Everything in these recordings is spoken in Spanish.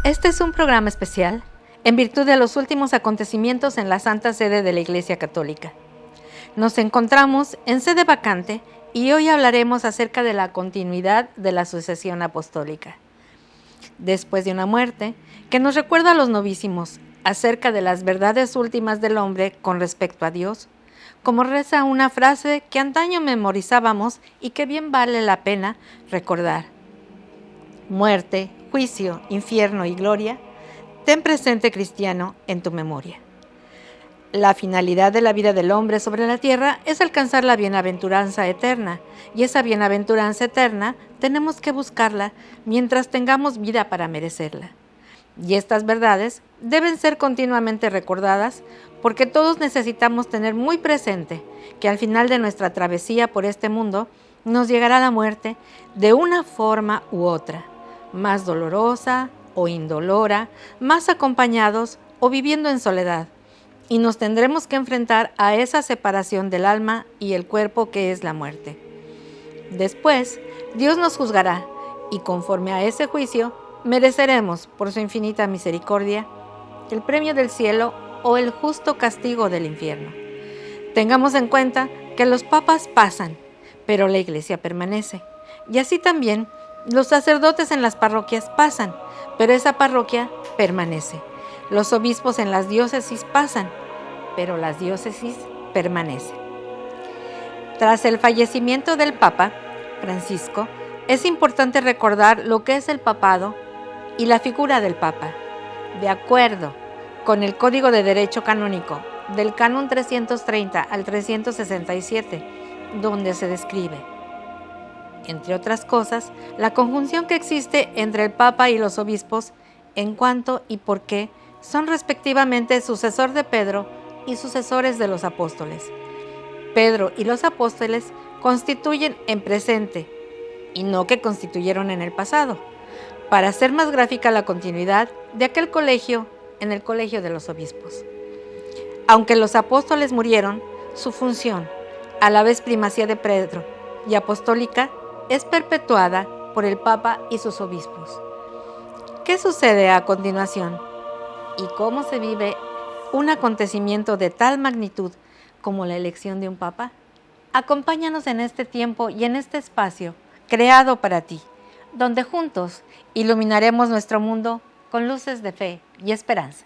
Este es un programa especial en virtud de los últimos acontecimientos en la Santa Sede de la Iglesia Católica. Nos encontramos en sede vacante y hoy hablaremos acerca de la continuidad de la sucesión apostólica. Después de una muerte que nos recuerda a los novísimos acerca de las verdades últimas del hombre con respecto a Dios, como reza una frase que antaño memorizábamos y que bien vale la pena recordar. Muerte, juicio, infierno y gloria, ten presente, cristiano, en tu memoria. La finalidad de la vida del hombre sobre la tierra es alcanzar la bienaventuranza eterna, y esa bienaventuranza eterna tenemos que buscarla mientras tengamos vida para merecerla. Y estas verdades deben ser continuamente recordadas porque todos necesitamos tener muy presente que al final de nuestra travesía por este mundo nos llegará la muerte de una forma u otra, más dolorosa o indolora, más acompañados o viviendo en soledad. Y nos tendremos que enfrentar a esa separación del alma y el cuerpo que es la muerte. Después, Dios nos juzgará y conforme a ese juicio, mereceremos, por su infinita misericordia, el premio del cielo o el justo castigo del infierno. Tengamos en cuenta que los papas pasan, pero la Iglesia permanece. Y así también, los sacerdotes en las parroquias pasan, pero esa parroquia permanece. Los obispos en las diócesis pasan, pero las diócesis permanecen. Tras el fallecimiento del Papa Francisco, es importante recordar lo que es el papado y la figura del Papa. De acuerdo con el Código de Derecho Canónico del Canon 330 al 367, donde se describe, entre otras cosas, la conjunción que existe entre el Papa y los obispos en cuanto y por qué son respectivamente sucesor de Pedro y sucesores de los apóstoles. Pedro y los apóstoles constituyen en presente y no que constituyeron en el pasado, para hacer más gráfica la continuidad de aquel colegio en el colegio de los obispos. Aunque los apóstoles murieron, su función, a la vez primacía de Pedro y apostólica, es perpetuada por el Papa y sus obispos. ¿Qué sucede a continuación? ¿Y cómo se vive un acontecimiento de tal magnitud como la elección de un Papa? Acompáñanos en este tiempo y en este espacio creado para ti, donde juntos iluminaremos nuestro mundo con luces de fe y esperanza.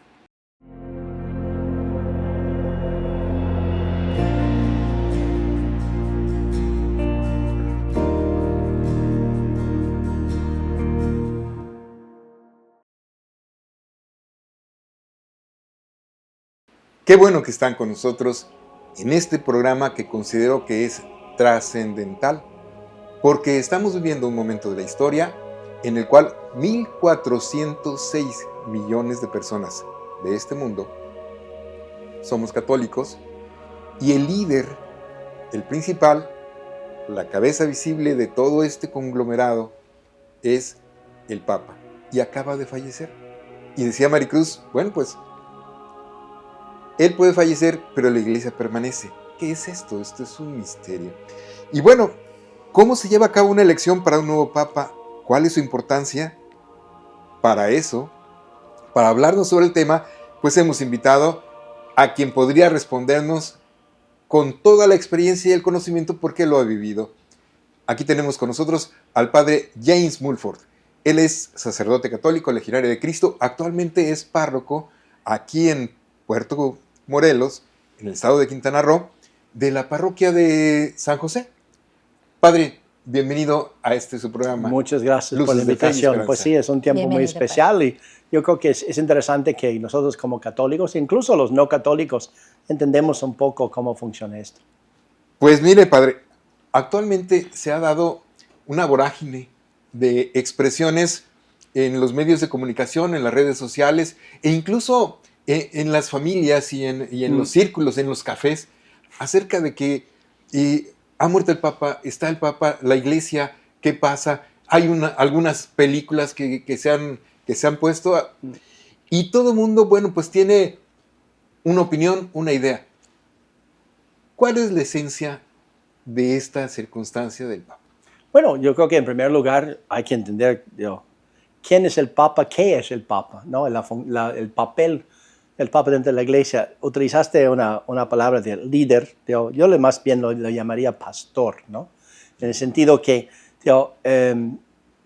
Qué bueno que están con nosotros en este programa que considero que es trascendental, porque estamos viviendo un momento de la historia en el cual 1.406 millones de personas de este mundo somos católicos y el líder, el principal, la cabeza visible de todo este conglomerado es el Papa y acaba de fallecer. Y decía Maricruz, bueno, pues él puede fallecer, pero la iglesia permanece. ¿Qué es esto? Esto es un misterio. Y bueno, ¿cómo se lleva a cabo una elección para un nuevo papa? ¿Cuál es su importancia? Para eso, para hablarnos sobre el tema, pues hemos invitado a quien podría respondernos con toda la experiencia y el conocimiento porque lo ha vivido. Aquí tenemos con nosotros al padre James Mulford. Él es sacerdote católico, legionario de Cristo. Actualmente es párroco aquí en Puerto Morelos, en el estado de Quintana Roo, de la parroquia de San José. Padre, bienvenido a su programa. Muchas gracias por la invitación. Pues sí, es un tiempo muy especial y yo creo que es interesante que nosotros como católicos, incluso los no católicos, entendemos un poco cómo funciona esto. Pues mire, padre, actualmente se ha dado una vorágine de expresiones en los medios de comunicación, en las redes sociales e incluso en las familias y en los círculos, en los cafés, acerca de que ha muerto el Papa, está el Papa, la Iglesia, ¿qué pasa? Hay algunas películas que se han puesto y todo el mundo, bueno, pues tiene una opinión, una idea. ¿Cuál es la esencia de esta circunstancia del Papa? Bueno, yo creo que en primer lugar hay que entender quién es el Papa, qué es el Papa, ¿no? El papel del Papa dentro de la Iglesia. Utilizaste una palabra de líder, yo más bien lo llamaría pastor, ¿no? En el sentido que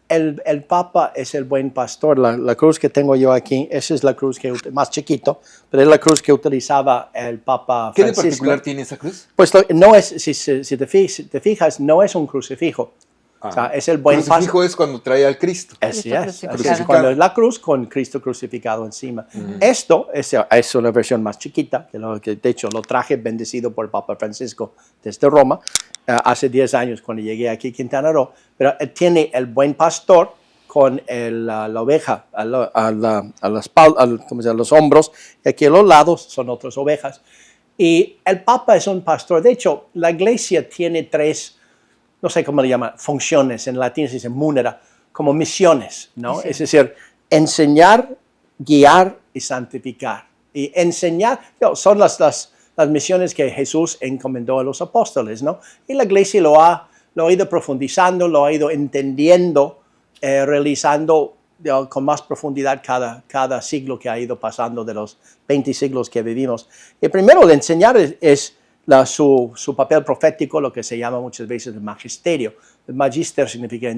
el Papa es el buen pastor. La cruz que tengo yo aquí, esa es la cruz más chiquito, pero es la cruz que utilizaba el Papa Francisco. ¿Qué de particular tiene esa cruz? Pues no es, si te fijas, no es un crucifijo. O sea, es el buen pastor. El crucifijo es cuando trae al Cristo. Así es cuando es la cruz con Cristo crucificado encima. Esto es una versión más chiquita, que de hecho lo traje bendecido por el Papa Francisco desde Roma, hace 10 años cuando llegué aquí a Quintana Roo, pero tiene el buen pastor con la oveja a la espalda, a los hombros, y aquí a los lados son otras ovejas. Y el Papa es un pastor. De hecho, la Iglesia tiene 3, no sé cómo le llaman, funciones, en latín se dice munera, como misiones, ¿no? Sí. Es decir, enseñar, guiar y santificar. Y enseñar, son las misiones que Jesús encomendó a los apóstoles, ¿no? Y la Iglesia lo ha ido profundizando, lo ha ido entendiendo, realizando con más profundidad cada siglo que ha ido pasando de los 20 siglos que vivimos. Y primero, el enseñar es su papel profético, lo que se llama muchas veces el magisterio. El magister significa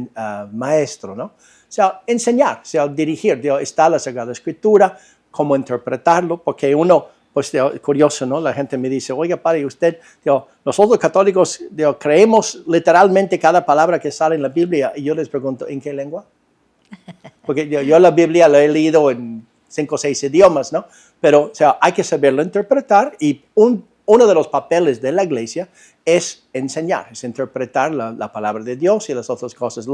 maestro, ¿no? O sea, enseñar, o sea, dirigir. Está la Sagrada Escritura, cómo interpretarlo, porque uno, pues curioso, ¿no? La gente me dice, oiga, padre, usted, nosotros católicos creemos literalmente cada palabra que sale en la Biblia, y yo les pregunto, ¿en qué lengua? Porque yo la Biblia la he leído en 5 o 6 idiomas, ¿no? Pero, o sea, hay que saberlo interpretar, y uno de los papeles de la Iglesia es enseñar, es interpretar la palabra de Dios y las otras cosas.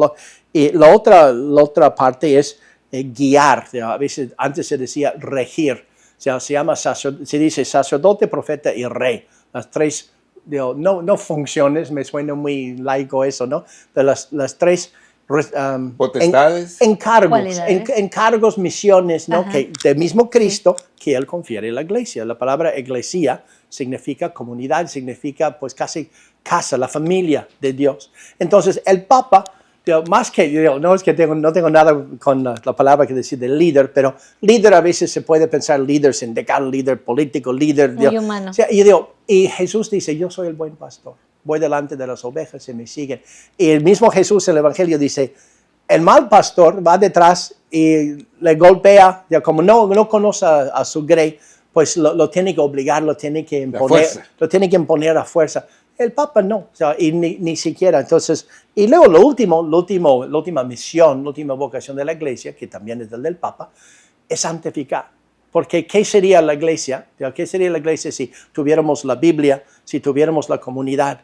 Y la otra parte es guiar. A veces antes se decía regir. O sea, se dice sacerdote, profeta y rey. Las 3, no funciones, me suena muy laico eso, ¿no? Pero las 3 potestades, encargos, misiones, ¿no? Que del mismo Cristo que Él confiere a la Iglesia. La palabra iglesia significa comunidad, significa pues casi casa, la familia de Dios. Entonces el Papa, más que, no es que no tengo nada con la palabra que decir de líder, pero líder a veces se puede pensar líder sindical, líder político, líder muy humano. O sea, y Jesús dice, yo soy el buen pastor, voy delante de las ovejas y me siguen. Y el mismo Jesús en el Evangelio dice, el mal pastor va detrás y le golpea, como no conoce a su grey, pues lo tiene que obligar, lo tiene que imponer a fuerza. El Papa no, o sea, y ni siquiera. Entonces, y luego la última misión, la última vocación de la Iglesia, que también es del Papa, es santificar. Porque ¿qué sería la Iglesia? ¿Qué sería la Iglesia si tuviéramos la Biblia, si tuviéramos la comunidad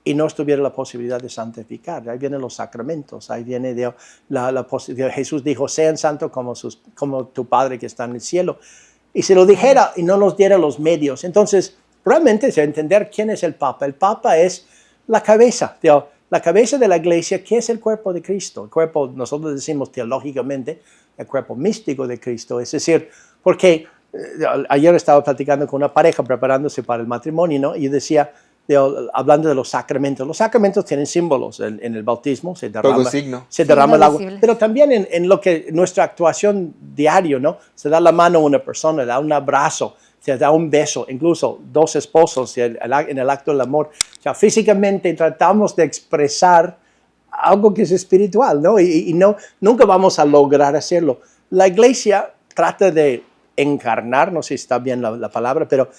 y no estuviera la posibilidad de santificar? Ahí vienen los sacramentos, ahí viene la posibilidad. Jesús dijo, sean santos como tu Padre que está en el cielo. Y si lo dijera y no nos diera los medios, entonces realmente es entender quién es el Papa. El Papa es la cabeza, la cabeza de la Iglesia, que es el cuerpo de Cristo. El cuerpo, nosotros decimos teológicamente, el cuerpo místico de Cristo. Es decir, porque ayer estaba platicando con una pareja preparándose para el matrimonio, ¿no? Y decía, hablando de los sacramentos tienen símbolos. En el bautismo se derrama el agua, pero también en lo que nuestra actuación diaria, ¿no? Se da la mano a una persona, da un abrazo, se da un beso, incluso 2 esposos en el acto del amor. O sea, físicamente tratamos de expresar algo que es espiritual, ¿no? Y nunca vamos a lograr hacerlo. La Iglesia trata de encarnar, no sé si está bien la palabra, pero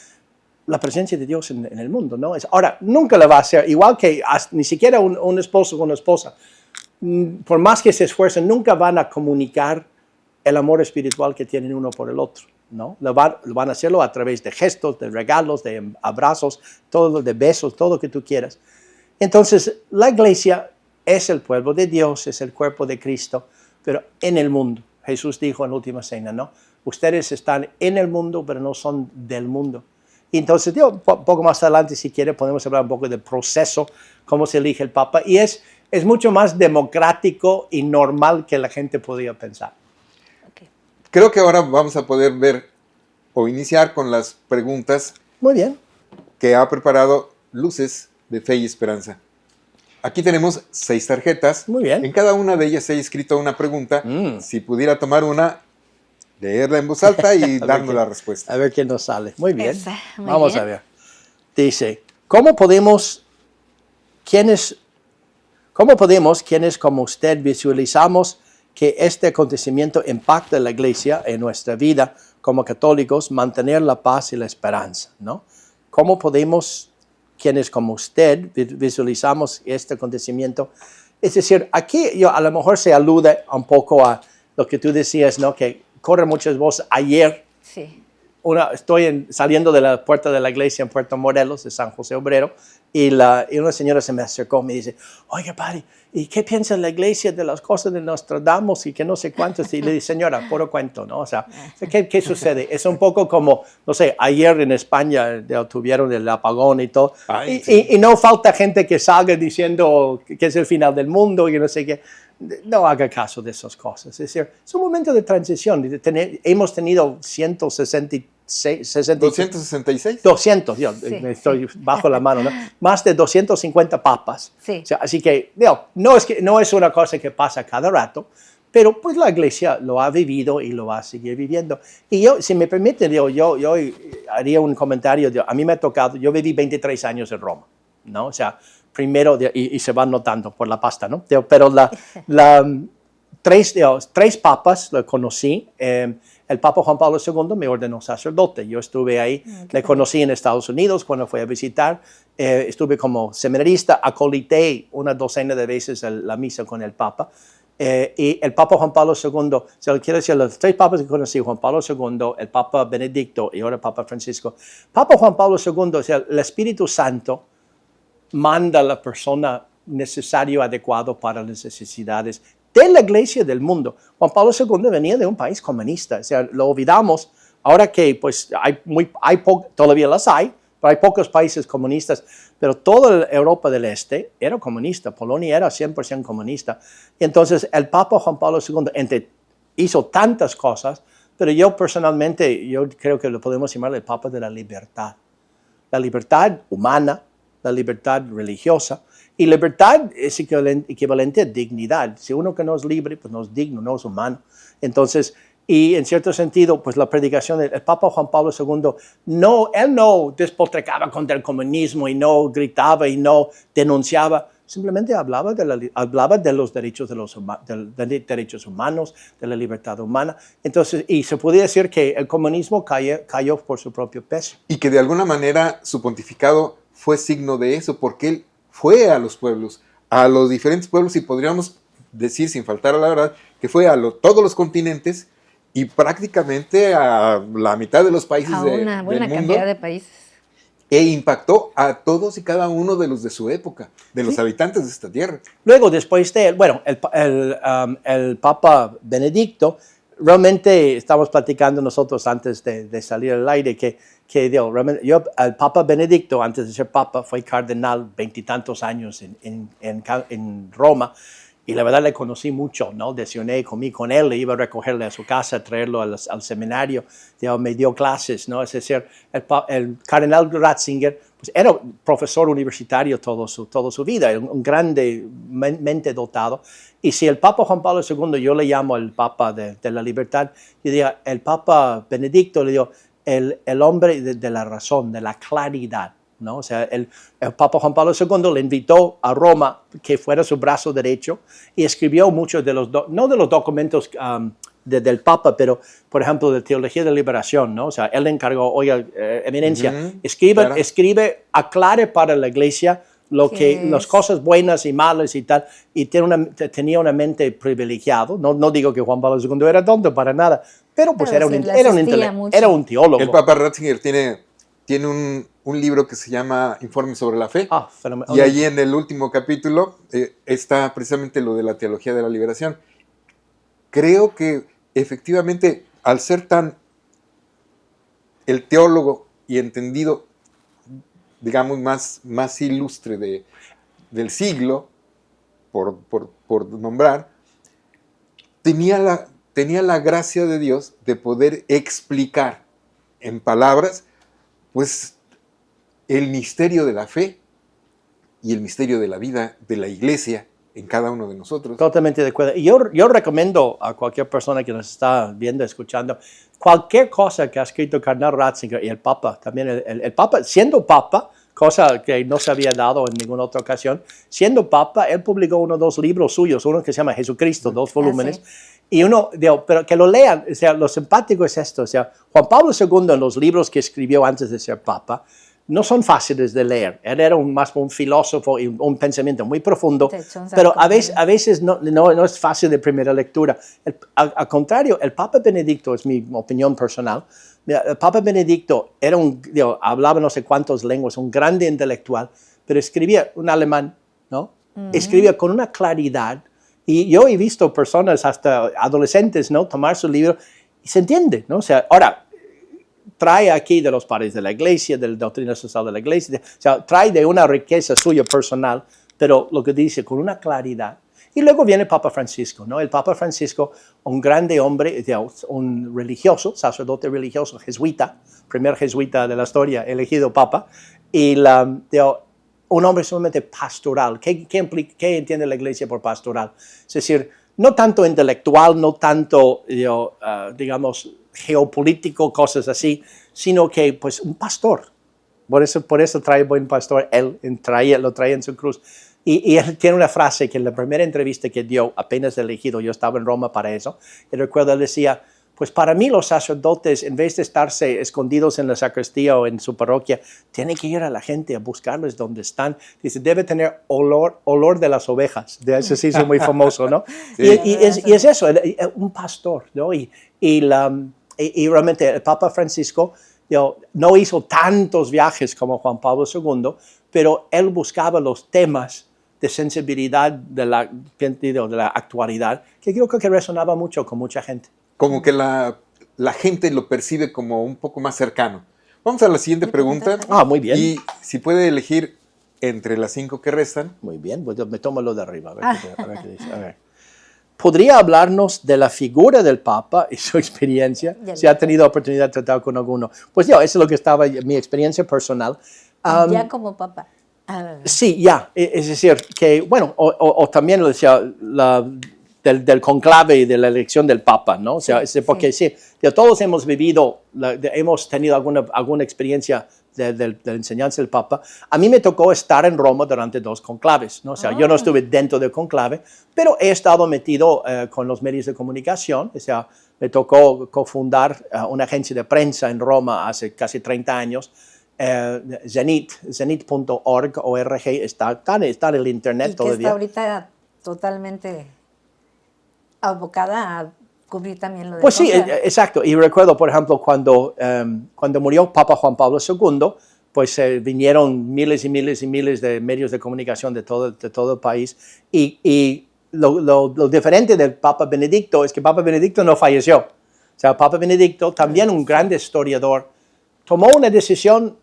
la presencia de Dios en el mundo, ¿no? Ahora, nunca la va a hacer, igual que ni siquiera un esposo con una esposa, por más que se esfuercen, nunca van a comunicar el amor espiritual que tienen uno por el otro, ¿no? Van a hacerlo a través de gestos, de regalos, de abrazos, de besos, todo lo que tú quieras. Entonces, la Iglesia es el pueblo de Dios, es el cuerpo de Cristo, pero en el mundo. Jesús dijo en la última cena, ¿no? Ustedes están en el mundo, pero no son del mundo. Y entonces, poco más adelante, si quiere, podemos hablar un poco del proceso, cómo se elige el Papa. Y es mucho más democrático y normal que la gente podría pensar. Okay. Creo que ahora vamos a poder ver o iniciar con las preguntas. Muy bien. Que ha preparado Luces de Fe y Esperanza. Aquí tenemos 6 tarjetas. Muy bien. En cada una de ellas he escrito una pregunta. Mm. Si pudiera tomar una, leerla en voz alta y darnos la respuesta. A ver qué nos sale. Muy bien. Esa, muy Vamos bien. a ver. Dice, ¿cómo podemos, quienes como usted, visualizamos que este acontecimiento impacta la iglesia en nuestra vida como católicos, mantener la paz y la esperanza, ¿no? ¿Cómo podemos, quienes como usted, visualizamos este acontecimiento? Es decir, aquí a lo mejor se alude un poco a lo que tú decías, ¿no? Que corre muchas voces. Ayer, Sí. estoy saliendo de la puerta de la iglesia en Puerto Morelos, de San José Obrero, y una señora se me acercó y me dice, oiga, padre, ¿y qué piensa la iglesia de las cosas de Nostradamus y que no sé cuántos? Y le dije, señora, puro cuento, ¿no? O sea, ¿qué sucede? Es un poco como, no sé, ayer en España tuvieron el apagón y todo, Ay, y, sí. y no falta gente que salga diciendo que es el final del mundo y que no sé qué. No haga caso de esas cosas. Es decir, es un momento de transición. Hemos tenido 266. 200, yo Sí, me estoy bajo la mano, ¿no? Más de 250 papas. Sí. O sea, así que no es una cosa que pasa cada rato, pero pues la iglesia lo ha vivido y lo va a seguir viviendo. Y yo, si me permite, yo haría un comentario. A mí me ha tocado, yo viví 23 años en Roma, ¿no? O sea, primero, y se van notando por la pasta, ¿no? Pero tres papas lo conocí. El Papa Juan Pablo II me ordenó sacerdote. Yo estuve ahí, le conocí en Estados Unidos cuando fui a visitar. Estuve como seminarista, acolité una docena de veces la misa con el Papa. Y el Papa Juan Pablo II, quiero decir, los 3 papas que conocí, Juan Pablo II, el Papa Benedicto y ahora el Papa Francisco. Papa Juan Pablo II, o sea, el Espíritu Santo manda a la persona necesario, adecuado para las necesidades de la iglesia del mundo. Juan Pablo II venía de un país comunista, o sea, lo olvidamos, ahora que pues todavía las hay, pero hay pocos países comunistas, pero toda Europa del Este era comunista, Polonia era 100% comunista. Y entonces el Papa Juan Pablo II hizo tantas cosas, pero yo personalmente, yo creo que lo podemos llamar el Papa de la libertad humana, la libertad religiosa, y libertad es equivalente a dignidad. Si uno que no es libre, pues no es digno, no es humano. Entonces, y en cierto sentido, pues la predicación del Papa Juan Pablo II, él no despotricaba contra el comunismo y no gritaba y no denunciaba, simplemente hablaba de los derechos de derechos humanos, de la libertad humana. Entonces, y se podría decir que el comunismo cayó por su propio peso. Y que de alguna manera su pontificado fue signo de eso, porque él fue a los pueblos, a los diferentes pueblos, y podríamos decir, sin faltar a la verdad, que fue a todos los continentes y prácticamente a la mitad de los países A una buena del mundo, cantidad de países. e impactó a todos y cada uno de los de su época, de los habitantes de esta tierra. Luego, después de él, bueno, el Papa Benedicto, realmente estamos platicando nosotros antes de salir al aire que el Papa Benedicto, antes de ser Papa, fue cardenal 20 y tantos años en Roma, y la verdad le conocí mucho, ¿no? Desayuné, comí con él, le iba a recogerle a su casa, traerlo al seminario, me dio clases, ¿no? Es decir, el cardenal Ratzinger pues era profesor universitario toda su vida, un grande mente dotado. Y si el Papa Juan Pablo II, yo le llamo el Papa de la libertad, yo diría, el Papa Benedicto le digo, el hombre de la razón, de la claridad, ¿no? O sea, el Papa Juan Pablo II le invitó a Roma que fuera su brazo derecho y escribió muchos de no de los documentos del Papa, pero por ejemplo de Teología de Liberación, ¿no? O sea, él le encargó, oiga, eminencia, escribe, aclare para la iglesia las cosas buenas y malas y tal, y tenía una mente privilegiada. No digo que Juan Pablo II era tonto, para nada, pero pues era un teólogo. El Papa Ratzinger tiene un libro que se llama Informe sobre la Fe, y ahí en el último capítulo está precisamente lo de la teología de la liberación. Creo que efectivamente, al ser el teólogo y entendido, digamos, más ilustre del siglo, por nombrar, tenía la gracia de Dios de poder explicar en palabras, pues, el misterio de la fe. y el misterio de la vida de la iglesia en cada uno de nosotros. Totalmente de acuerdo. Y yo recomiendo a cualquier persona que nos está viendo, escuchando, cualquier cosa que ha escrito Cardenal Ratzinger y el Papa, también el Papa, siendo Papa, cosa que no se había dado en ninguna otra ocasión, siendo Papa, él publicó 1 o 2 libros suyos, uno que se llama Jesucristo, 2 volúmenes, y uno, pero que lo lean, o sea, lo simpático es esto, o sea, Juan Pablo II en los libros que escribió antes de ser Papa, no son fáciles de leer. Él era más un filósofo y un pensamiento muy profundo, pero a veces no es fácil de primera lectura. Al contrario, el Papa Benedicto, es mi opinión personal, el Papa Benedicto era hablaba no sé cuántas lenguas, un grande intelectual, pero escribía un alemán, ¿no? Escribía con una claridad. Y yo he visto personas, hasta adolescentes, ¿no? Tomar su libro y se entiende, ¿no? O sea, ahora, trae aquí de los padres de la iglesia, de la doctrina social de la iglesia, o sea, trae de una riqueza suya personal, pero lo que dice con una claridad. Y luego viene el Papa Francisco, ¿no? El Papa Francisco, un grande hombre, un religioso, sacerdote religioso, jesuita, primer jesuita de la historia, elegido Papa, y un hombre sumamente pastoral. ¿Qué entiende la iglesia por pastoral? Es decir, no tanto intelectual, no tanto, digamos, geopolítico, cosas así, sino que, pues, un pastor. Por eso trae buen pastor, él lo trae en su cruz. Y él tiene una frase que en la primera entrevista que dio, apenas elegido, yo estaba en Roma para eso, y recuerdo, él decía, pues para mí los sacerdotes, en vez de estarse escondidos en la sacristía o en su parroquia, tienen que ir a la gente a buscarles donde están. Dice, debe tener olor de las ovejas. De eso sí es muy famoso, ¿no? Sí. Y es eso, un pastor, ¿no? Y realmente el Papa Francisco no hizo tantos viajes como Juan Pablo II, pero él buscaba los temas de sensibilidad de la actualidad, que creo que resonaba mucho con mucha gente. Como que la gente lo percibe como un poco más cercano. Vamos a la siguiente pregunta. Muy bien. Y si puede elegir entre las 5 que restan. Muy bien, pues me tomo lo de arriba. A ver qué dice. A ver. ¿Podría hablarnos de la figura del Papa y su experiencia? Si ha tenido oportunidad de tratar con alguno. Pues eso es lo que estaba, mi experiencia personal. Ya como Papa. Sí, ya. Es decir, que, bueno, o también lo decía, del conclave y de la elección del Papa, ¿no? O sea, porque sí, todos hemos vivido, hemos tenido alguna experiencia de la enseñanza del Papa. A mí me tocó estar en Roma durante 2 conclaves, ¿no? O sea, yo no estuve dentro del conclave, pero he estado metido con los medios de comunicación. O sea, me tocó cofundar una agencia de prensa en Roma hace casi 30 años. Zenit.org, está en el internet y que todavía. Está ahorita totalmente abocada a cubrir también lo de Pues sí, exacto. Y recuerdo, por ejemplo, cuando murió Papa Juan Pablo II, pues vinieron miles y miles y miles de medios de comunicación de todo el país. Y lo diferente del Papa Benedicto es que Papa Benedicto no falleció. O sea, Papa Benedicto, también un gran historiador, tomó una decisión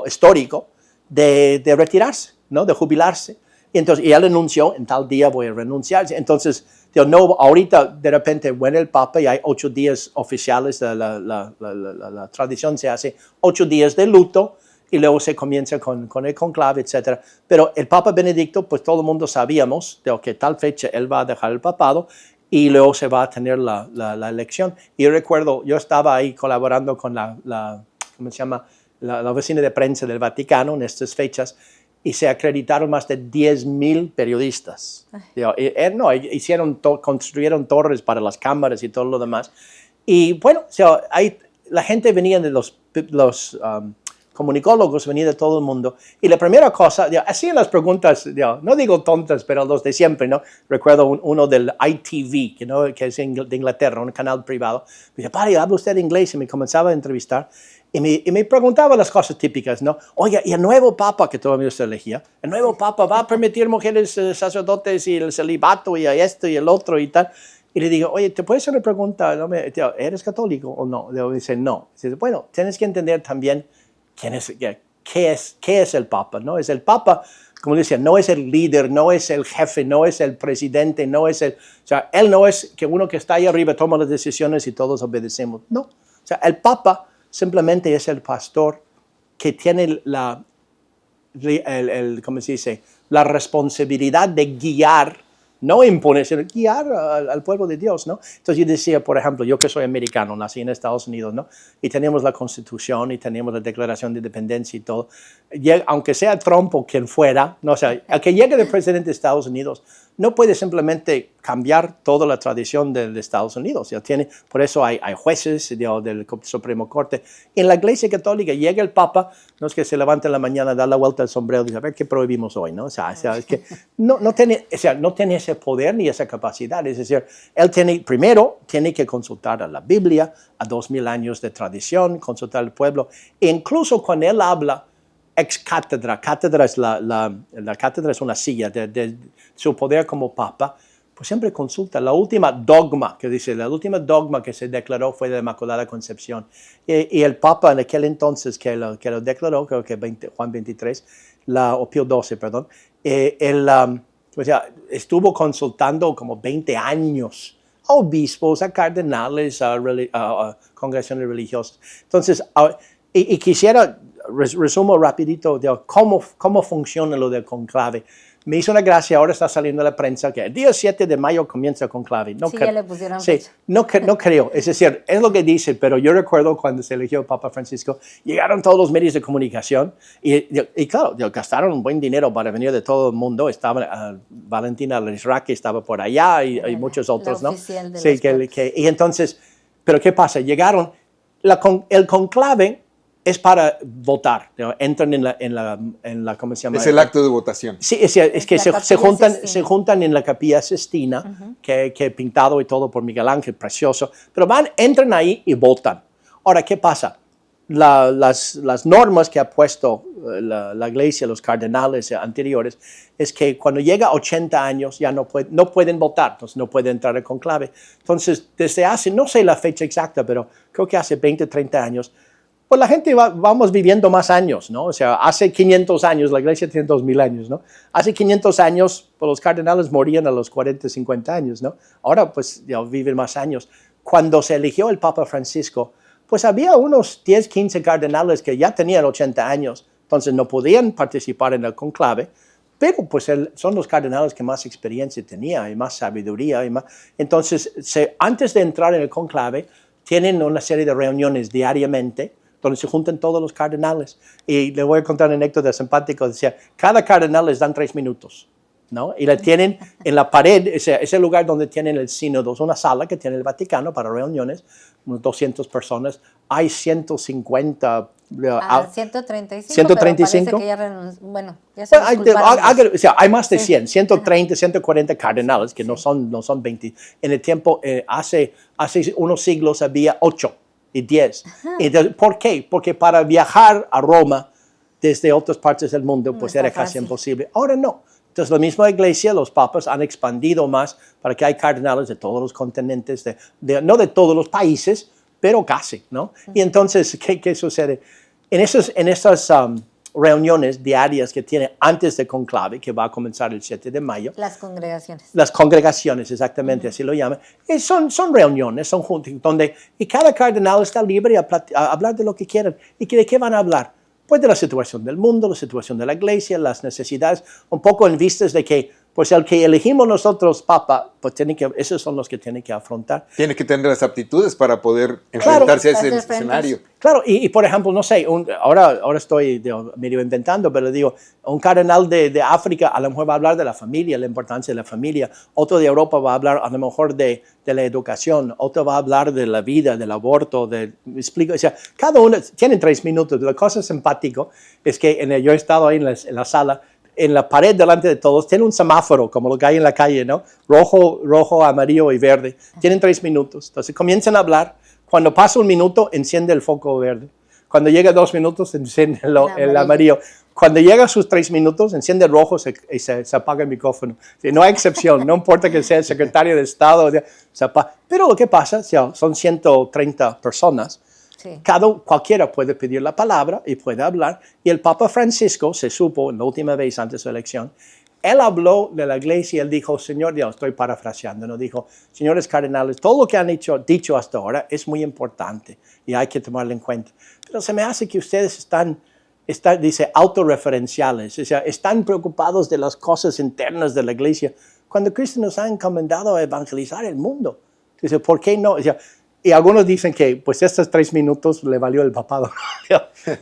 histórico, de retirarse, ¿no? De jubilarse. Y él anunció, en tal día voy a renunciar. Entonces, ahorita de repente viene el Papa y hay 8 días oficiales, la tradición se hace 8 días de luto y luego se comienza con el conclave, etc. Pero el Papa Benedicto, pues todo el mundo sabíamos que tal fecha él va a dejar el papado y luego se va a tener la elección. Y yo recuerdo, yo estaba ahí colaborando con ¿cómo se llama? La oficina de prensa del Vaticano en estas fechas, y se acreditaron más de 10,000 periodistas. Construyeron torres para las cámaras y todo lo demás. Y bueno, la gente venía de los comunicólogos, venía de todo el mundo. Y la primera cosa, hacían las preguntas, no digo tontas, pero los de siempre, ¿no? Recuerdo uno del ITV, que es de Inglaterra, un canal privado. Me dice, padre, ¿habla usted inglés? Y me comenzaba a entrevistar. Y me preguntaba las cosas típicas, ¿no? Oye, y el nuevo Papa, que todavía se elegía, el nuevo Papa va a permitir mujeres sacerdotes y el celibato y esto y el otro y tal. Y le digo, oye, ¿te puedo hacer una pregunta? ¿Eres católico o no? Le dice, no. Dice, bueno, tienes que entender también qué es el Papa, ¿no? Es el Papa, como decía, no es el líder, no es el jefe, no es el presidente, o sea, él no es que uno que está ahí arriba toma las decisiones y todos obedecemos. No. O sea, el Papa simplemente es el pastor que tiene ¿cómo se dice? La responsabilidad de guiar, no imponer, sino guiar al pueblo de Dios, ¿no? Entonces yo decía, por ejemplo, yo que soy americano, nací en Estados Unidos, ¿no? Y tenemos la Constitución y tenemos la Declaración de Independencia y todo. Aunque sea Trump o quien fuera, no, o sea, el que llegue de presidente de Estados Unidos no puede simplemente cambiar toda la tradición de Estados Unidos. Ya por eso hay jueces del Supremo Corte. En la Iglesia Católica llega el Papa, no es que se levanta en la mañana, da la vuelta al sombrero y dice, a ver qué prohibimos hoy, ¿no? O sea, es que no tiene ese poder ni esa capacidad. Es decir, él primero tiene que consultar a la Biblia, a 2000 años de tradición, consultar al pueblo. E incluso cuando él habla ex cátedra, cátedra es la cátedra es una silla de su poder como papa, pues siempre consulta la última dogma la última dogma que se declaró fue de la Inmaculada Concepción. Y el papa en aquel entonces que lo declaró, creo que Juan 23, o Pío XII, perdón, o sea, estuvo consultando como 20 años a obispos, a cardenales, a congregaciones religiosas. Entonces, y quisiera resumo rapidito de cómo funciona lo del conclave. Me hizo una gracia, ahora está saliendo a la prensa que el día 7 de mayo comienza el conclave. Sí, ya le pusieron fecha. Sí, no creo. Es decir, es lo que dice, pero yo recuerdo cuando se eligió el Papa Francisco, llegaron todos los medios de comunicación y claro, gastaron un buen dinero para venir de todo el mundo. Estaba Valentina Lizraki, estaba por allá y muchos otros, ¿no? Sí, y entonces, pero ¿qué pasa? Llegaron, el conclave es para votar, ¿no? Entran en la ¿cómo se llama? Es el acto de votación. Sí, es que se juntan en la Capilla Sistina, que pintado y todo por Miguel Ángel, precioso, pero entran ahí y votan. Ahora, ¿qué pasa? Las normas que ha puesto la Iglesia, los cardenales anteriores, es que cuando llega a 80 años ya no pueden votar, entonces no pueden entrar al conclave. Entonces, desde hace, no sé la fecha exacta, pero creo que hace 20, 30 años, pues la gente vamos viviendo más años, ¿no? O sea, hace 500 años, la iglesia tiene 2000 años, ¿no? Hace 500 años, pues los cardenales morían a los 40, 50 años, ¿no? Ahora, pues ya viven más años. Cuando se eligió el Papa Francisco, pues había unos 10, 15 cardenales que ya tenían 80 años, entonces no podían participar en el conclave, pero pues son los cardenales que más experiencia tenían y más sabiduría. Entonces, antes de entrar en el conclave, tienen una serie de reuniones diariamente, donde se juntan todos los cardenales. Y le voy a contar una anécdota simpática. Decía, cada cardenal les dan 3 minutos, ¿no? Y la tienen en la pared, ese lugar donde tienen el sínodo, es una sala que tiene el Vaticano para reuniones, unos 200 personas. Hay 150... 135, 135. Pero parece que ya se disculparon. O sea, hay más de 100, 130, 140 cardenales, que no son 20. En el tiempo, hace unos siglos había 8 y 10. Entonces, ¿por qué? Porque para viajar a Roma desde otras partes del mundo, pues era casi imposible. Ahora no. Entonces, la misma iglesia, los papas han expandido más para que hay cardenales de todos los continentes, no de todos los países, pero casi, ¿no? Y entonces, ¿qué sucede? En esas reuniones diarias que tiene antes del conclave, que va a comenzar el 7 de mayo. Las congregaciones. Las congregaciones, exactamente, así lo llaman. Son reuniones, son juntas, y cada cardenal está libre a hablar de lo que quieran. ¿Y de qué van a hablar? Pues de la situación del mundo, la situación de la iglesia, las necesidades, un poco en vistas de que, pues el que elegimos nosotros, Papa, pues esos son los que tienen que afrontar. Tiene que tener las aptitudes para poder enfrentarse a ese escenario. Claro, y por ejemplo, no sé, ahora estoy medio inventando, pero digo, un cardenal de África a lo mejor va a hablar de la familia, la importancia de la familia. Otro de Europa va a hablar a lo mejor de la educación. Otro va a hablar de la vida, del aborto. Me explico, o sea, cada uno tiene 3 minutos. La cosa simpática es que yo he estado ahí en la sala. En la pared delante de todos, tiene un semáforo, como lo que hay en la calle, ¿no? Rojo, amarillo y verde. Tienen 3 minutos. Entonces comienzan a hablar. Cuando pasa 1 minuto, enciende el foco verde. Cuando llega 2 minutos, enciende el amarillo. Cuando llega a sus 3 minutos, enciende el rojo y se apaga el micrófono. No hay excepción, no importa que sea el secretario de Estado. Se apaga. Pero lo que pasa, son 130 personas. Sí. Cualquiera puede pedir la palabra y puede hablar. Y el Papa Francisco, se supo la última vez antes de su elección, él habló de la iglesia y él dijo, Señor Dios, estoy parafraseando, ¿no? Dijo, señores cardenales, todo lo que han dicho hasta ahora es muy importante y hay que tomarlo en cuenta. Pero se me hace que ustedes están dice autorreferenciales, o sea, están preocupados de las cosas internas de la iglesia, cuando Cristo nos ha encomendado a evangelizar el mundo. Dice, ¿por qué no? O sea, y algunos dicen que pues estos 3 minutos le valió el papado.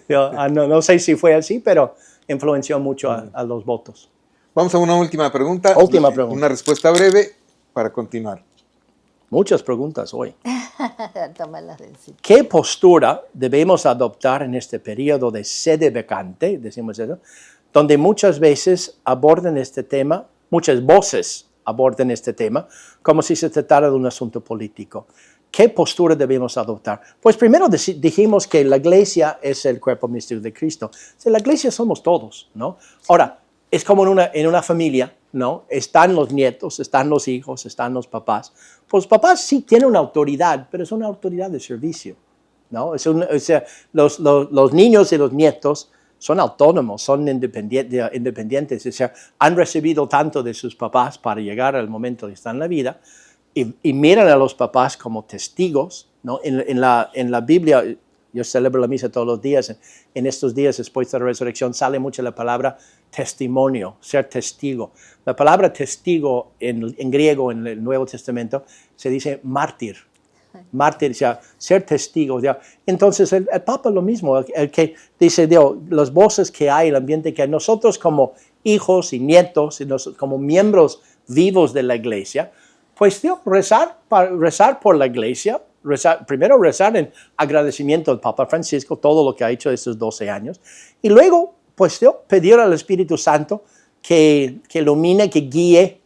No sé si fue así, pero influenció mucho a los votos. Vamos a una última pregunta. Última pregunta. Una respuesta breve para continuar. Muchas preguntas hoy. Tómala del sitio. ¿Qué postura debemos adoptar en este periodo de sede vacante, decimos eso, donde muchas veces abordan este tema, muchas voces abordan este tema, como si se tratara de un asunto político? ¿Qué postura debemos adoptar? Pues primero dijimos que la iglesia es el cuerpo místico de Cristo. O sea, la iglesia somos todos, ¿no? Ahora, es como en una familia, ¿no? Están los nietos, están los hijos, están los papás. Pues los papás sí tienen una autoridad, pero es una autoridad de servicio, ¿no? O sea, los niños y los nietos son autónomos, son independientes, o sea, han recibido tanto de sus papás para llegar al momento que están en la vida y miran a los papás como testigos, ¿no? En la Biblia, yo celebro la misa todos los días, en estos días después de la resurrección sale mucho la palabra testimonio, ser testigo. La palabra testigo en griego, en el Nuevo Testamento, se dice mártir. Mártir, o sea, ser testigo. O sea, entonces el Papa lo mismo, el que dice, las voces que hay, el ambiente que hay, nosotros como hijos y nietos, como miembros vivos de la iglesia, pues rezar por la iglesia, primero rezar en agradecimiento al Papa Francisco, todo lo que ha hecho estos 12 años, y luego pues pedir al Espíritu Santo que ilumine, que guíe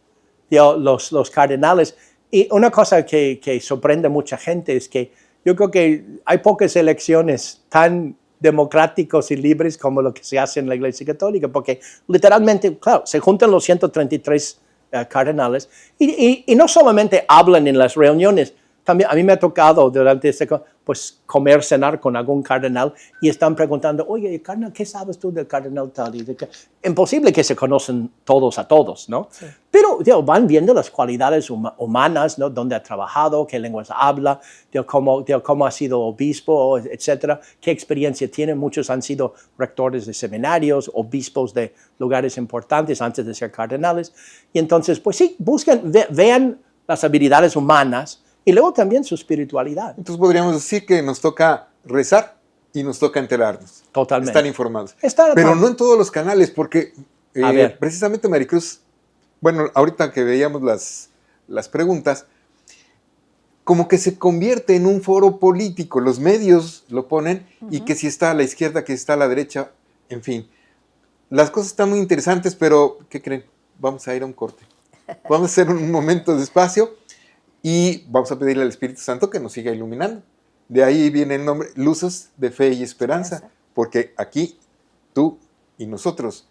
los cardenales. Y una cosa que sorprende a mucha gente es que yo creo que hay pocas elecciones tan democráticos y libres como lo que se hace en la Iglesia Católica, porque literalmente, claro, se juntan los 133 cardenales y no solamente hablan en las reuniones, también a mí me ha tocado durante pues comer, cenar con algún cardenal y están preguntando, oye, cardenal, ¿qué sabes tú del cardenal tal? Imposible que se conocen todos a todos, ¿no? Sí. Pero van viendo las cualidades humanas, ¿no? Dónde ha trabajado, qué lenguas habla, cómo ha sido obispo, etcétera, qué experiencia tiene. Muchos han sido rectores de seminarios, obispos de lugares importantes antes de ser cardenales. Y entonces, pues sí, vean las habilidades humanas, y luego también su espiritualidad. Entonces podríamos decir que nos toca rezar y nos toca enterarnos. Totalmente. Estar informados. Pero no en todos los canales, porque precisamente Maricruz, bueno, ahorita que veíamos las preguntas, como que se convierte en un foro político. Los medios lo ponen y que si está a la izquierda, que si está a la derecha, en fin. Las cosas están muy interesantes, pero ¿qué creen? Vamos a ir a un corte. Vamos a hacer un momento de espacio. Y vamos a pedirle al Espíritu Santo que nos siga iluminando. De ahí viene el nombre, Luces de Fe y Esperanza, porque aquí tú y nosotros,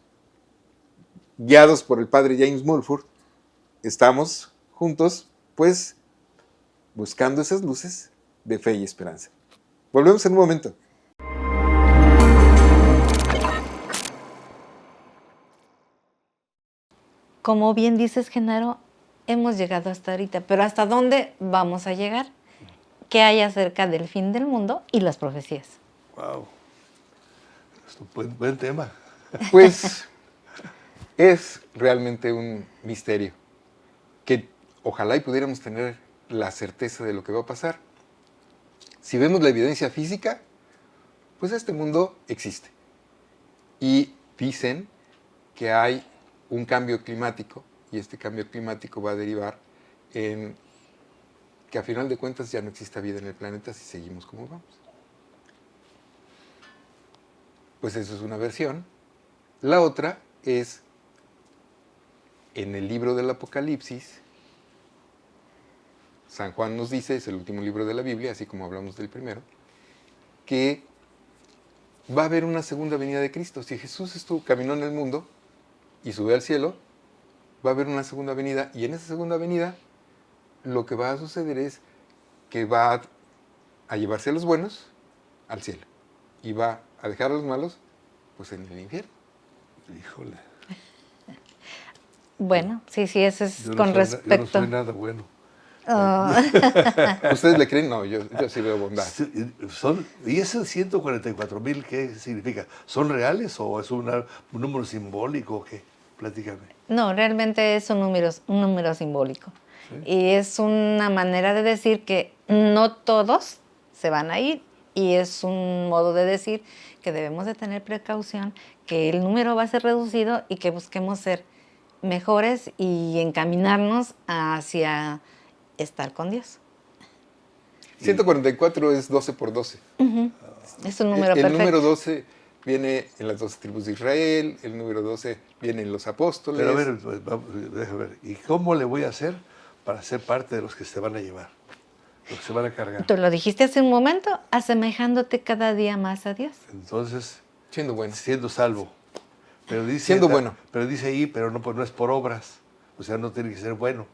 guiados por el Padre James Mulford, estamos juntos, pues, buscando esas luces de fe y esperanza. Volvemos en un momento. Como bien dices, Genaro, hemos llegado hasta ahorita, pero ¿hasta dónde vamos a llegar? ¿Qué hay acerca del fin del mundo y las profecías? Wow, es un buen tema. Pues es realmente un misterio que ojalá y pudiéramos tener la certeza de lo que va a pasar. Si vemos la evidencia física, pues este mundo existe. Y dicen que hay un cambio climático, y este cambio climático va a derivar en que a final de cuentas ya no exista vida en el planeta si seguimos como vamos. Pues eso es una versión. La otra es, en el libro del Apocalipsis, San Juan nos dice, es el último libro de la Biblia, así como hablamos del primero, que va a haber una segunda venida de Cristo. Si Jesús caminó en el mundo y sube al cielo, va a haber una segunda venida, y en esa segunda venida lo que va a suceder es que va a llevarse a los buenos al cielo y va a dejar a los malos pues en el infierno. Híjole. Bueno, sí, eso es Yo no con soy respecto. Yo no soy nada bueno. Oh. ¿Ustedes le creen? No, yo sí veo bondad. ¿Y ese 144,000 qué significa? ¿Son reales o es un número simbólico o qué? Platícame. No, realmente es un número simbólico. ¿Sí? Y es una manera de decir que no todos se van a ir, y es un modo de decir que debemos de tener precaución, que el número va a ser reducido y que busquemos ser mejores y encaminarnos hacia estar con Dios. 144 es 12 por 12. Es un número El perfecto. número 12 viene en las 12 tribus de Israel, el número 12 viene en los apóstoles. Pero a ver, déjame ver. ¿Y cómo le voy a hacer para ser parte de los que se van a llevar? Los que se van a cargar. Tú lo dijiste hace un momento, asemejándote cada día más a Dios. Entonces, Siendo bueno. siendo salvo. Pero dice, Siendo bueno. Pero dice ahí, pero no, pues no es por obras. O sea, no tiene que ser bueno.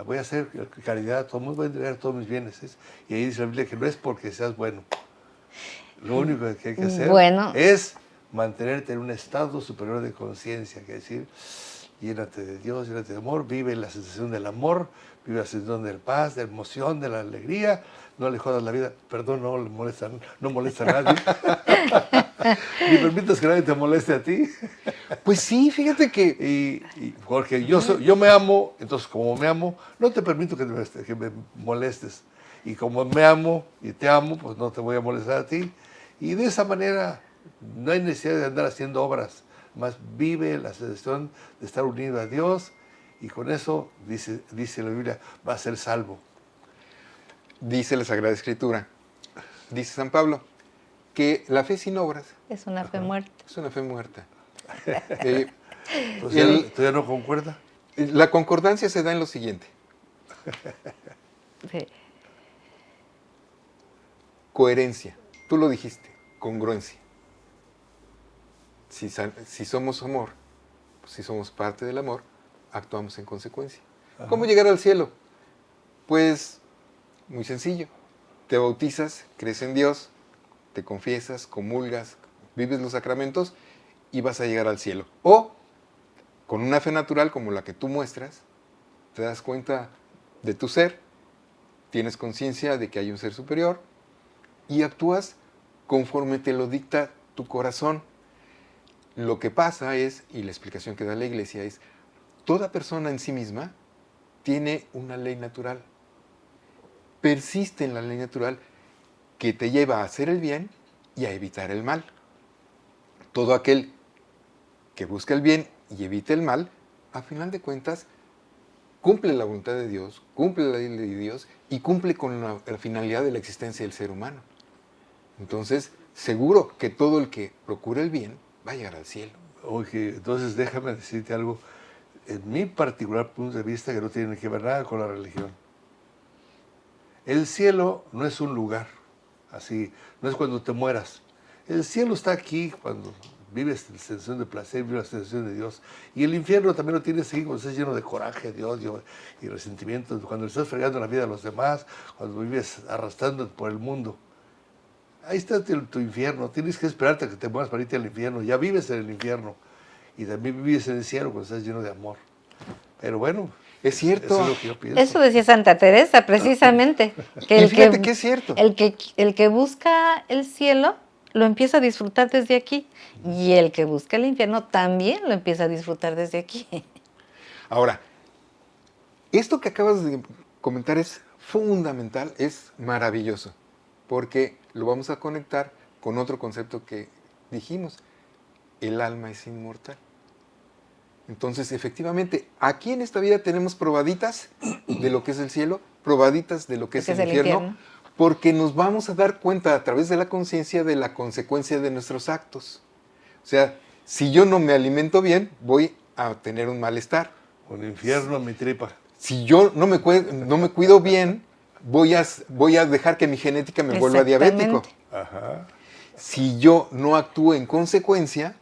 Voy a hacer caridad, todo el mundo va a entregar todos mis bienes. Y ahí dice la Biblia que no es porque seas bueno. Lo único que hay que hacer es mantenerte en un estado superior de conciencia, que es decir, llénate de Dios, llénate de amor, vive la sensación del amor, vive la sensación de la paz, de la emoción, de la alegría, no le jodas la vida, perdón, no molesta a nadie, ni permitas que nadie te moleste a ti. Pues sí, fíjate que... Y porque yo me amo, entonces como me amo, no te permito que me molestes. Y como me amo y te amo, pues no te voy a molestar a ti. Y de esa manera no hay necesidad de andar haciendo obras, más vive la sensación de estar unido a Dios, y con eso, dice la Biblia, va a ser salvo. Dice la Sagrada Escritura, dice San Pablo, que la fe sin obras Es una fe muerta. es una fe muerta. ¿Todavía no concuerda? La concordancia se da en lo siguiente. Sí. Coherencia. Tú lo dijiste, congruencia. Si somos amor, si somos parte del amor, actuamos en consecuencia. Ajá. ¿Cómo llegar al cielo? Pues muy sencillo. Te bautizas, crees en Dios, te confiesas, comulgas, vives los sacramentos y vas a llegar al cielo. O, con una fe natural como la que tú muestras, te das cuenta de tu ser, tienes conciencia de que hay un ser superior y actúas conforme te lo dicta tu corazón. Lo que pasa es, y la explicación que da la Iglesia es, toda persona en sí misma tiene una ley natural. Persiste en la ley natural que te lleva a hacer el bien y a evitar el mal. Todo aquel que busca el bien y evita el mal, a final de cuentas, cumple la voluntad de Dios, cumple la ley de Dios y cumple con la finalidad de la existencia del ser humano. Entonces, seguro que todo el que procura el bien va a llegar al cielo. Oye, entonces déjame decirte algo, en mi particular punto de vista, que no tiene que ver nada con la religión. El cielo no es un lugar, así, no es cuando te mueras. El cielo está aquí cuando vives la sensación de placer, vives la sensación de Dios. Y el infierno también lo tienes aquí cuando estás lleno de coraje, de odio y resentimiento, cuando estás fregando la vida a los demás, cuando vives arrastrando por el mundo. Ahí está tu infierno, tienes que esperarte a que te mueras para irte al infierno. Ya vives en el infierno y también vives en el cielo cuando estás lleno de amor. Pero bueno, es cierto. Eso es lo que yo pienso. Eso decía Santa Teresa, precisamente. Que y fíjate que es cierto. El que busca el cielo lo empieza a disfrutar desde aquí. Y el que busca el infierno también lo empieza a disfrutar desde aquí. Ahora, esto que acabas de comentar es fundamental, es maravilloso, porque lo vamos a conectar con otro concepto que dijimos. El alma es inmortal. Entonces, efectivamente, aquí en esta vida tenemos probaditas de lo que es el cielo, probaditas de lo que es el infierno, porque nos vamos a dar cuenta a través de la conciencia de la consecuencia de nuestros actos. O sea, si yo no me alimento bien, voy a tener un malestar. Un infierno en mi tripa. Si yo no me cuido bien, voy a dejar que mi genética me vuelva diabético. Ajá. Si yo no actúo en consecuencia,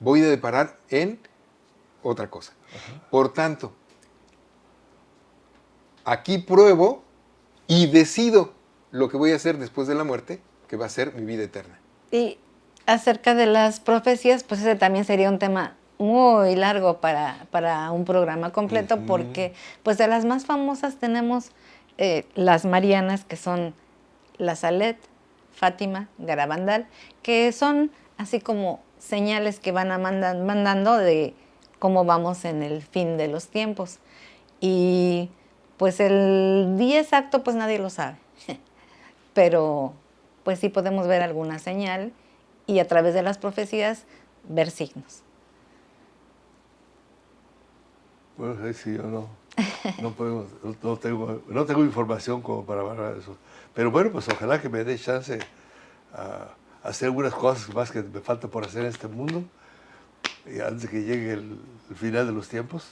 voy a deparar en otra cosa. Ajá. Por tanto, aquí pruebo y decido lo que voy a hacer después de la muerte, que va a ser mi vida eterna. Y acerca de las profecías, pues ese también sería un tema muy largo para un programa completo, porque pues de las más famosas tenemos las Marianas, que son la Salet, Fátima, Garabandal, que son así como señales que van mandando de cómo vamos en el fin de los tiempos. Y pues el día exacto pues nadie lo sabe, pero pues sí podemos ver alguna señal y a través de las profecías ver signos. Bueno, ahí sí, yo no tengo información como para hablar eso. Pero bueno, pues ojalá que me dé chance a hacer algunas cosas más que me falta por hacer en este mundo, y antes de que llegue el final de los tiempos,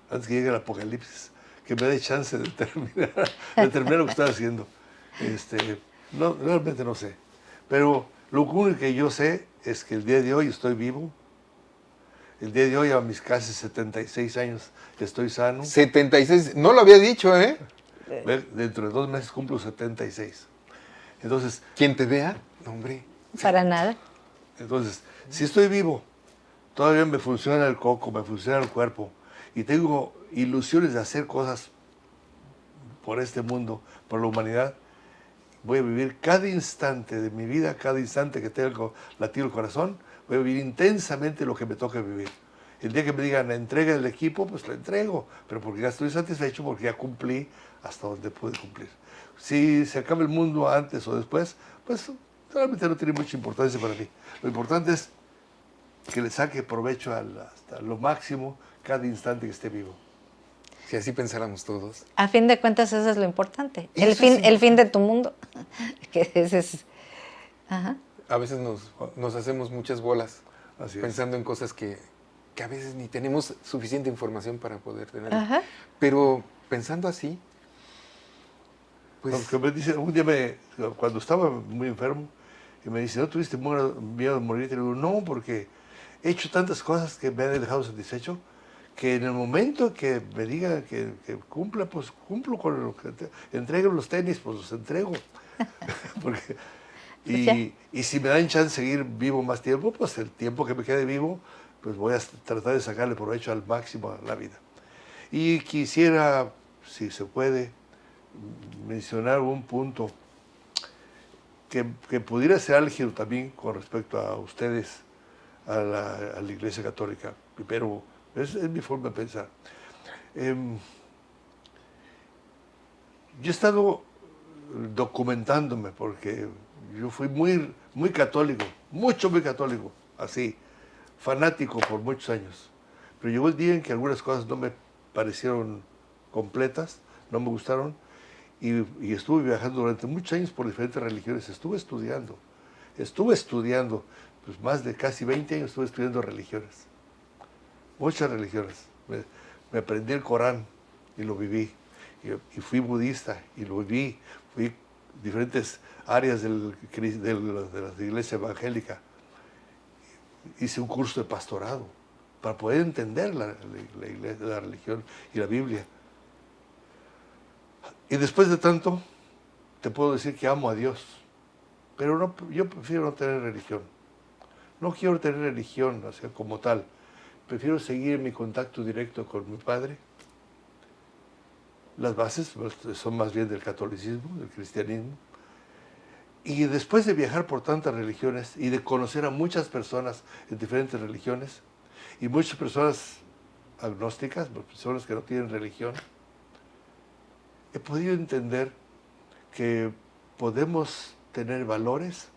antes que llegue el apocalipsis, que me dé chance de terminar lo que estoy haciendo. No, realmente no sé. Pero lo único que yo sé es que el día de hoy estoy vivo. El día de hoy, a mis casi 76 años, estoy sano. 76, no lo había dicho, ¿eh? Dentro de 2 meses cumplo 76. Entonces, ¿Quién te vea? No, hombre. Para nada. entonces, si estoy vivo, todavía me funciona el coco, me funciona el cuerpo, y tengo ilusiones de hacer cosas por este mundo, por la humanidad, voy a vivir cada instante de mi vida, cada instante que tengo latido el corazón, voy a vivir intensamente lo que me toca vivir. El día que me digan, entrega el equipo, pues lo entrego, pero porque ya estoy satisfecho, porque ya cumplí hasta donde pude cumplir. Si se acaba el mundo antes o después, pues realmente no tiene mucha importancia para mí. Lo importante es que le saque provecho hasta lo máximo cada instante que esté vivo. Si así pensáramos todos. A fin de cuentas eso es lo importante. El Eso es el fin de tu mundo. Que ese es, ajá. A veces nos hacemos muchas bolas Así es. pensando en cosas que a veces ni tenemos suficiente información para poder tener. Ajá. Pero pensando así, pues Porque me dice, un día cuando estaba muy enfermo, y me dice, ¿no tuviste miedo de morir? Y le digo, no, porque he hecho tantas cosas que me han dejado satisfecho, que en el momento que me diga que cumpla, pues cumplo con lo que entrego los tenis, pues los entrego. Porque, y si me dan chance de seguir vivo más tiempo, pues el tiempo que me quede vivo, pues voy a tratar de sacarle provecho al máximo a la vida. Y quisiera, si se puede, mencionar un punto que pudiera ser álgido también con respecto a ustedes, a la Iglesia Católica, pero es mi forma de pensar. Yo he estado documentándome porque yo fui muy católico, muy católico, así, fanático por muchos años. Pero llegó el día en que algunas cosas no me parecieron completas, no me gustaron, y estuve viajando durante muchos años por diferentes religiones. Estuve estudiando, pues más de casi 20 años estuve estudiando religiones, muchas religiones. Me aprendí el Corán y lo viví, y fui budista y lo viví, fui diferentes áreas de la iglesia evangélica. Hice un curso de pastorado para poder entender la religión y la Biblia. Y después de tanto, te puedo decir que amo a Dios, pero no, yo prefiero no tener religión. No quiero tener religión, o sea, como tal. Prefiero seguir mi contacto directo con mi Padre. Las bases son más bien del catolicismo, del cristianismo. Y después de viajar por tantas religiones y de conocer a muchas personas en diferentes religiones, y muchas personas agnósticas, personas que no tienen religión, he podido entender que podemos tener valores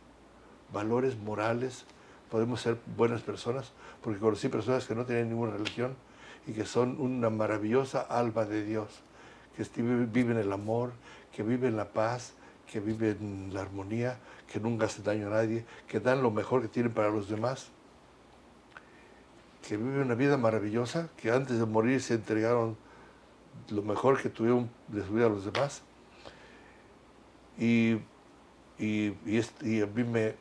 morales, podemos ser buenas personas, porque conocí personas que no tienen ninguna religión y que son una maravillosa alma de Dios, que viven el amor, que viven la paz, que viven la armonía, que nunca hacen daño a nadie, que dan lo mejor que tienen para los demás, que viven una vida maravillosa, que antes de morir se entregaron lo mejor que tuvieron de su vida a los demás. Y a mí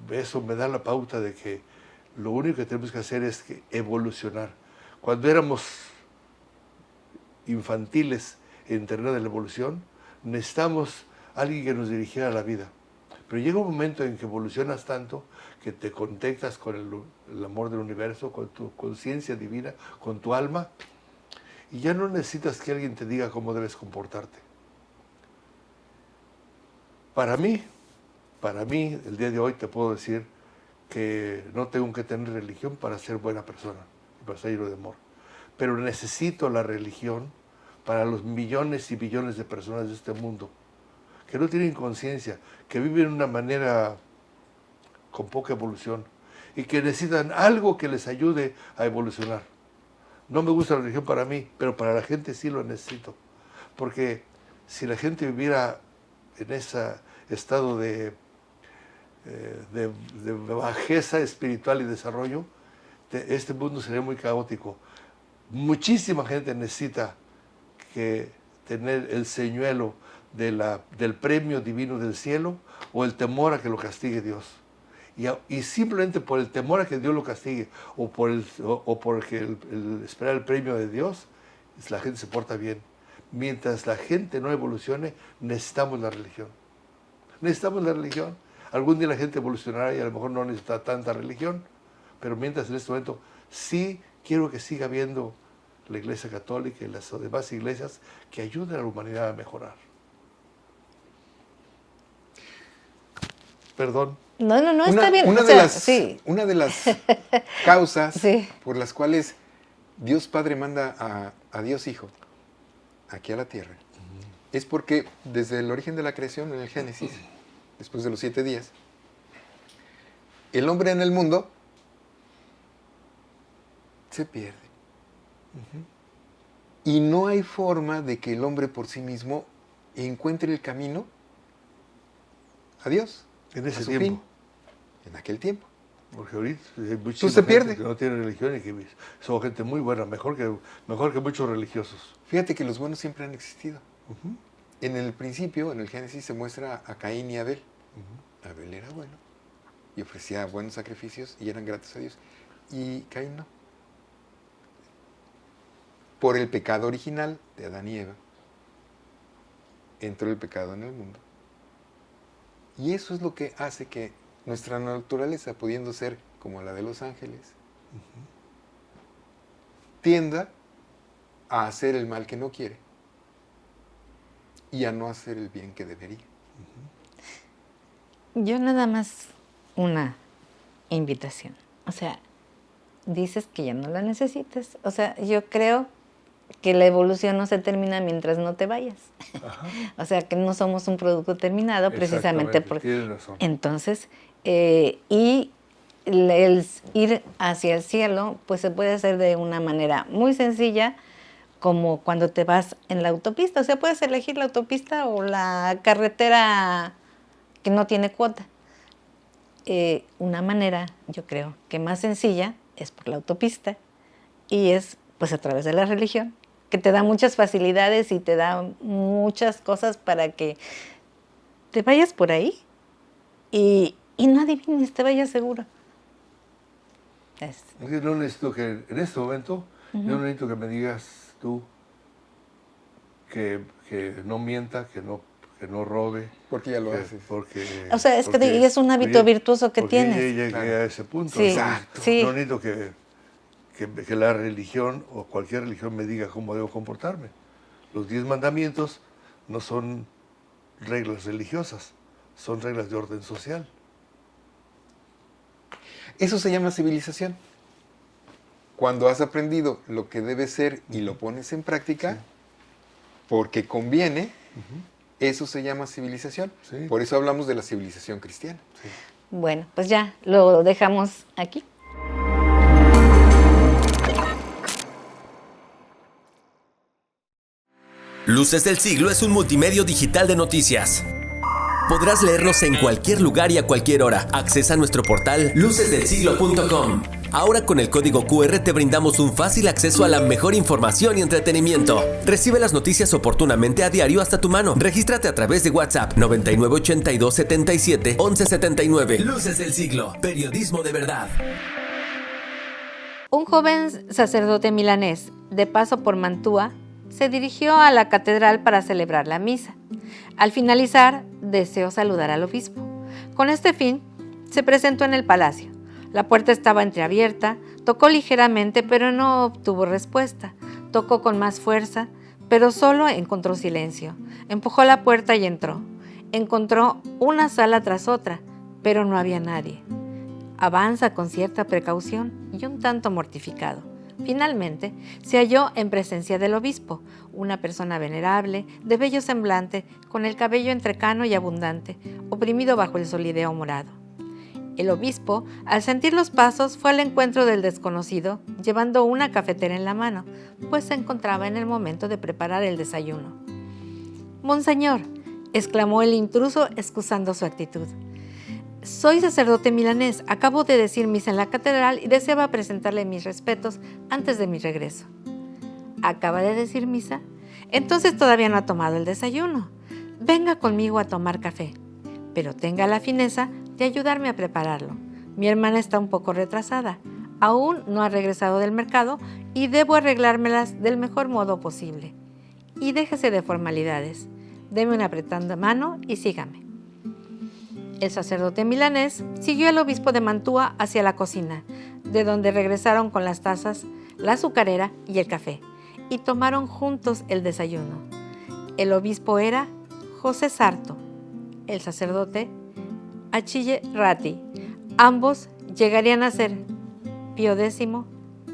eso me da la pauta de que lo único que tenemos que hacer es evolucionar. Cuando éramos infantiles en terreno de la evolución, necesitamos alguien que nos dirigiera la vida. Pero llega un momento en que evolucionas tanto que te conectas con el amor del universo, con tu conciencia divina, con tu alma, y ya no necesitas que alguien te diga cómo debes comportarte. Para mí, el día de hoy te puedo decir que no tengo que tener religión para ser buena persona y para ser lleno de amor. Pero necesito la religión para los millones y billones de personas de este mundo que no tienen conciencia, que viven de una manera con poca evolución y que necesitan algo que les ayude a evolucionar. No me gusta la religión para mí, pero para la gente sí lo necesito. Porque si la gente viviera en ese estado de bajeza espiritual y desarrollo, este mundo sería muy caótico. Muchísima gente necesita tener el señuelo del premio divino del cielo o el temor a que lo castigue Dios. Y simplemente por el temor a que Dios lo castigue o por esperar el premio de Dios, la gente se porta bien. Mientras la gente no evolucione, necesitamos la religión. Necesitamos la religión. Algún día la gente evolucionará y a lo mejor no necesita tanta religión, pero mientras en este momento sí quiero que siga habiendo la Iglesia Católica y las demás iglesias que ayuden a la humanidad a mejorar. Perdón. No, está bien. Una de las causas Sí. por las cuales Dios Padre manda a Dios Hijo aquí a la tierra es porque desde el origen de la creación, en el Génesis, después de los 7 días, el hombre en el mundo se pierde. Y no hay forma de que el hombre por sí mismo encuentre el camino a Dios. En ese a su tiempo. fin, en aquel tiempo. Porque ahorita hay muchísima Tú se gente pierde. que no tiene religión y que son gente muy buena, mejor que muchos religiosos. Fíjate que los buenos siempre han existido. En el principio, en el Génesis, se muestra a Caín y Abel. Abel era bueno y ofrecía buenos sacrificios y eran gratos a Dios. Y Caín no. Por el pecado original de Adán y Eva, entró el pecado en el mundo. Y eso es lo que hace que nuestra naturaleza, pudiendo ser como la de los ángeles, tienda a hacer el mal que no quiere y a no hacer el bien que debería. Yo nada más una invitación. O sea, dices que ya no la necesitas. O sea, yo creo que la evolución no se termina mientras no te vayas. Ajá. O sea, que no somos un producto terminado precisamente Exactamente, porque... tienes razón. Entonces, y el ir hacia el cielo, pues se puede hacer de una manera muy sencilla, como cuando te vas en la autopista. O sea, puedes elegir la autopista o la carretera que no tiene cuota. Una manera, yo creo, que más sencilla es por la autopista y es pues a través de la religión, que te da muchas facilidades y te da muchas cosas para que te vayas por ahí y no adivines, te vayas seguro. No necesito que, en este momento, yo no necesito que me digas tú que no mienta, que no robe. Porque ya lo haces. O sea, es que es un hábito virtuoso que tienes. Porque ya llegué a ese punto. Sí, exacto. sí. No necesito que la religión o cualquier religión me diga cómo debo comportarme. Los 10 mandamientos no son reglas religiosas, son reglas de orden social. Eso se llama civilización. Cuando has aprendido lo que debe ser y lo pones en práctica, porque conviene, eso se llama civilización. Sí. Por eso hablamos de la civilización cristiana. Sí. Bueno, pues ya lo dejamos aquí. Luces del Siglo es un multimedio digital de noticias. Podrás leernos en cualquier lugar y a cualquier hora. Accesa a nuestro portal lucesdelsiglo.com. Ahora con el código QR te brindamos un fácil acceso a la mejor información y entretenimiento. Recibe las noticias oportunamente a diario hasta tu mano. Regístrate a través de WhatsApp 9982771179. Luces del Siglo, periodismo de verdad. Un joven sacerdote milanés, de paso por Mantua, se dirigió a la catedral para celebrar la misa. Al finalizar, deseó saludar al obispo, Con este fin, se presentó en el palacio. La puerta estaba entreabierta, tocó ligeramente, pero no obtuvo respuesta. Tocó con más fuerza, pero solo encontró silencio. Empujó la puerta y entró. Encontró una sala tras otra, pero no había nadie. Avanza con cierta precaución y un tanto mortificado. Finalmente, se halló en presencia del obispo, una persona venerable, de bello semblante, con el cabello entrecano y abundante, oprimido bajo el solideo morado. El obispo, al sentir los pasos, fue al encuentro del desconocido, llevando una cafetera en la mano, pues se encontraba en el momento de preparar el desayuno. «Monseñor», exclamó el intruso, excusando su actitud. «Soy sacerdote milanés, acabo de decir misa en la catedral y deseaba presentarle mis respetos antes de mi regreso». «¿Acaba de decir misa? Entonces todavía no ha tomado el desayuno. Venga conmigo a tomar café, pero tenga la fineza de ayudarme a prepararlo. Mi hermana está un poco retrasada, aún no ha regresado del mercado y debo arreglármelas del mejor modo posible. Y déjese de formalidades, deme una apretada mano y sígame». El sacerdote milanés siguió al obispo de Mantua hacia la cocina, de donde regresaron con las tazas, la azucarera y el café, y tomaron juntos el desayuno. El obispo era José Sarto, el sacerdote Achille Ratti. Ambos llegarían a ser Pío X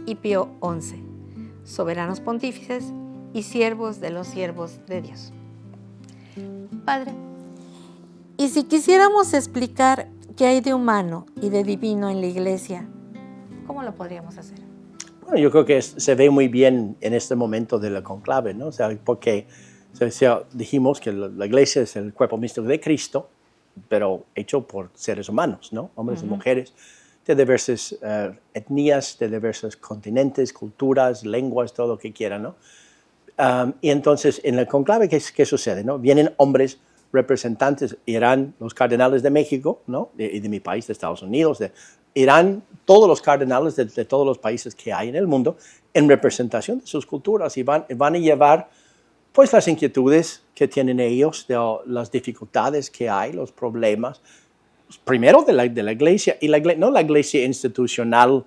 y Pío XI, soberanos pontífices y siervos de los siervos de Dios. Padre, y si quisiéramos explicar qué hay de humano y de divino en la Iglesia, ¿cómo lo podríamos hacer? Bueno, yo creo que se ve muy bien en este momento de la conclave, ¿no? O sea, porque dijimos que la Iglesia es el cuerpo místico de Cristo, pero hecho por seres humanos, ¿no? Hombres y mujeres de diversas etnias, de diversos continentes, culturas, lenguas, todo lo que quieran, ¿no? Y entonces, en el conclave, ¿qué sucede, no? Vienen hombres representantes, irán los cardenales de México, ¿no? Y de mi país, de Estados Unidos, irán todos los cardenales de todos los países que hay en el mundo en representación de sus culturas y van a llevar pues las inquietudes que tienen ellos, de las dificultades que hay, los problemas, primero de la Iglesia, y no la Iglesia institucional,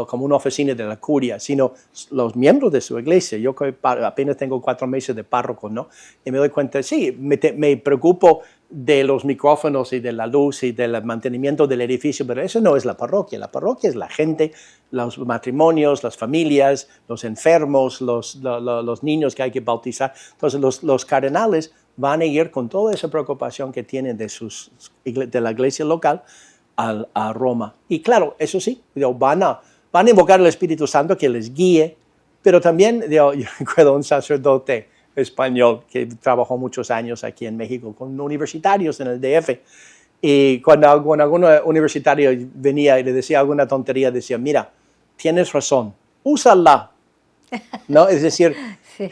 como una oficina de la curia, sino los miembros de su iglesia. Yo apenas tengo 4 meses de párroco, ¿no? Y me doy cuenta, sí, me preocupo de los micrófonos y de la luz y del mantenimiento del edificio, pero eso no es la parroquia. La parroquia es la gente, los matrimonios, las familias, los enfermos, los niños que hay que bautizar. Entonces los cardenales van a ir con toda esa preocupación que tienen de la iglesia local a Roma. Y claro, eso sí, van a invocar al Espíritu Santo que les guíe, pero también yo recuerdo un sacerdote español que trabajó muchos años aquí en México con universitarios en el DF, y cuando algún universitario venía y le decía alguna tontería, decía, mira, tienes razón, úsala, ¿no? Es decir, sí.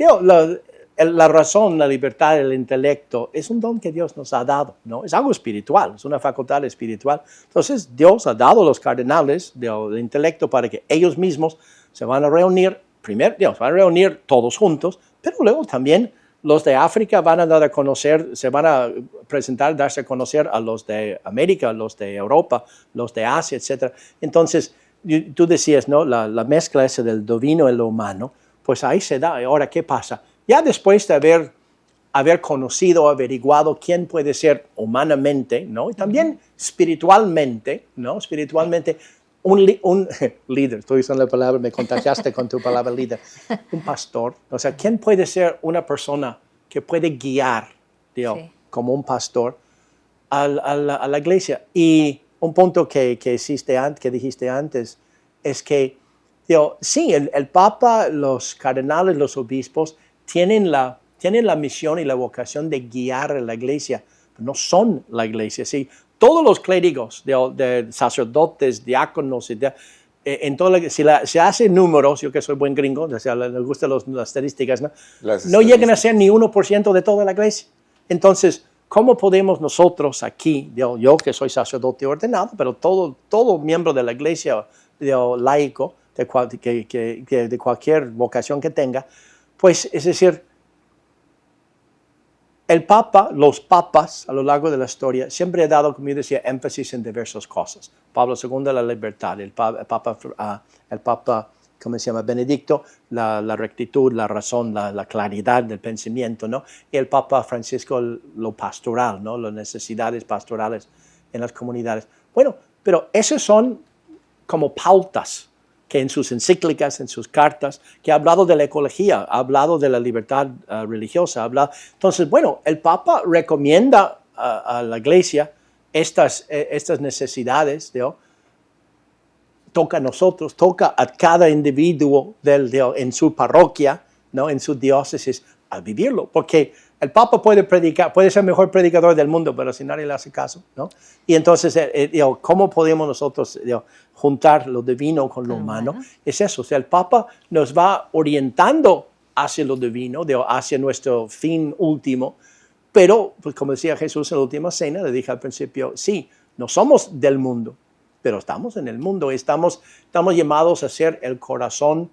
La razón, la libertad, el intelecto es un don que Dios nos ha dado, ¿no? Es algo espiritual, es una facultad espiritual. Entonces, Dios ha dado a los cardenales del intelecto para que ellos mismos se van a reunir, primero, se van a reunir todos juntos, pero luego también los de África van a dar a conocer, se van a presentar, darse a conocer a los de América, a los de Europa, los de Asia, etc. Entonces, tú decías, ¿no? La mezcla esa del divino y lo humano, pues ahí se da. Ahora, ¿qué pasa? Ya después de haber conocido, averiguado quién puede ser humanamente, ¿no? Y también espiritualmente, ¿no? Espiritualmente, un líder, estoy usando la palabra, me contagiaste con tu palabra líder, un pastor. O sea, ¿quién puede ser una persona que puede guiar, sí, como un pastor a la iglesia? Y un punto que dijiste antes es que, sí, el Papa, los cardenales, los obispos, tienen la misión y la vocación de guiar a la iglesia, pero no son la iglesia. ¿Sí? Todos los clérigos, de sacerdotes, diáconos, si se hacen números, yo que soy buen gringo, o sea, les gustan las estadísticas, no llegan a ser ni 1% de toda la iglesia. Entonces, ¿cómo podemos nosotros aquí, yo que soy sacerdote ordenado, pero todo miembro de la iglesia laico, de cualquier vocación que tenga, pues es decir, El Papa, los papas a lo largo de la historia, siempre han dado, como yo decía, énfasis en diversas cosas. Pablo II, la libertad. El Papa, ¿cómo se llama? Benedicto, la rectitud, la razón, la claridad del pensamiento, ¿no? Y el Papa Francisco, lo pastoral, ¿no? Las necesidades pastorales en las comunidades. Bueno, pero esos son como pautas que en sus encíclicas, en sus cartas, que ha hablado de la ecología, ha hablado de la libertad religiosa. Entonces, bueno, el Papa recomienda a la Iglesia estas necesidades, ¿no? Toca a nosotros, toca a cada individuo en su parroquia, ¿no? En su diócesis, a vivirlo. Porque el Papa puede predicar, puede ser el mejor predicador del mundo, pero si nadie le hace caso, ¿no? Y entonces, ¿cómo podemos nosotros juntar lo divino con lo humano? Es eso, o sea, el Papa nos va orientando hacia lo divino, hacia nuestro fin último, pero, pues como decía Jesús en la última cena, le dije al principio, sí, no somos del mundo, pero estamos en el mundo, estamos llamados a ser el corazón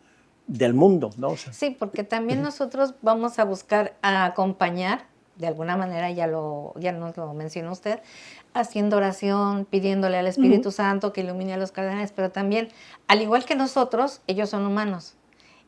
del mundo, ¿no? O sea, sí, porque también nosotros vamos a buscar a acompañar, de alguna manera ya nos lo mencionó usted, haciendo oración, pidiéndole al Espíritu Santo que ilumine a los cardenales, pero también, al igual que nosotros, ellos son humanos.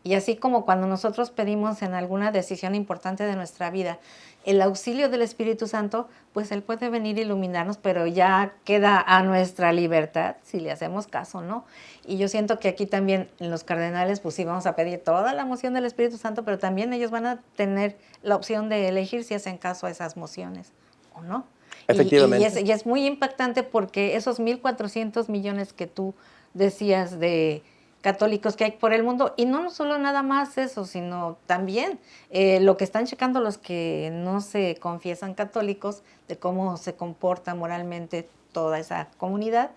Y así como cuando nosotros pedimos en alguna decisión importante de nuestra vida el auxilio del Espíritu Santo, pues Él puede venir a iluminarnos, pero ya queda a nuestra libertad si le hacemos caso, ¿no? Y yo siento que aquí también en los cardenales, pues sí vamos a pedir toda la moción del Espíritu Santo, pero también ellos van a tener la opción de elegir si hacen caso a esas mociones o no. Efectivamente. Y es muy impactante porque esos 1.400 millones que tú decías de católicos que hay por el mundo, y no solo nada más eso, sino también lo que están checando los que no se confiesan católicos, de cómo se comporta moralmente toda esa comunidad,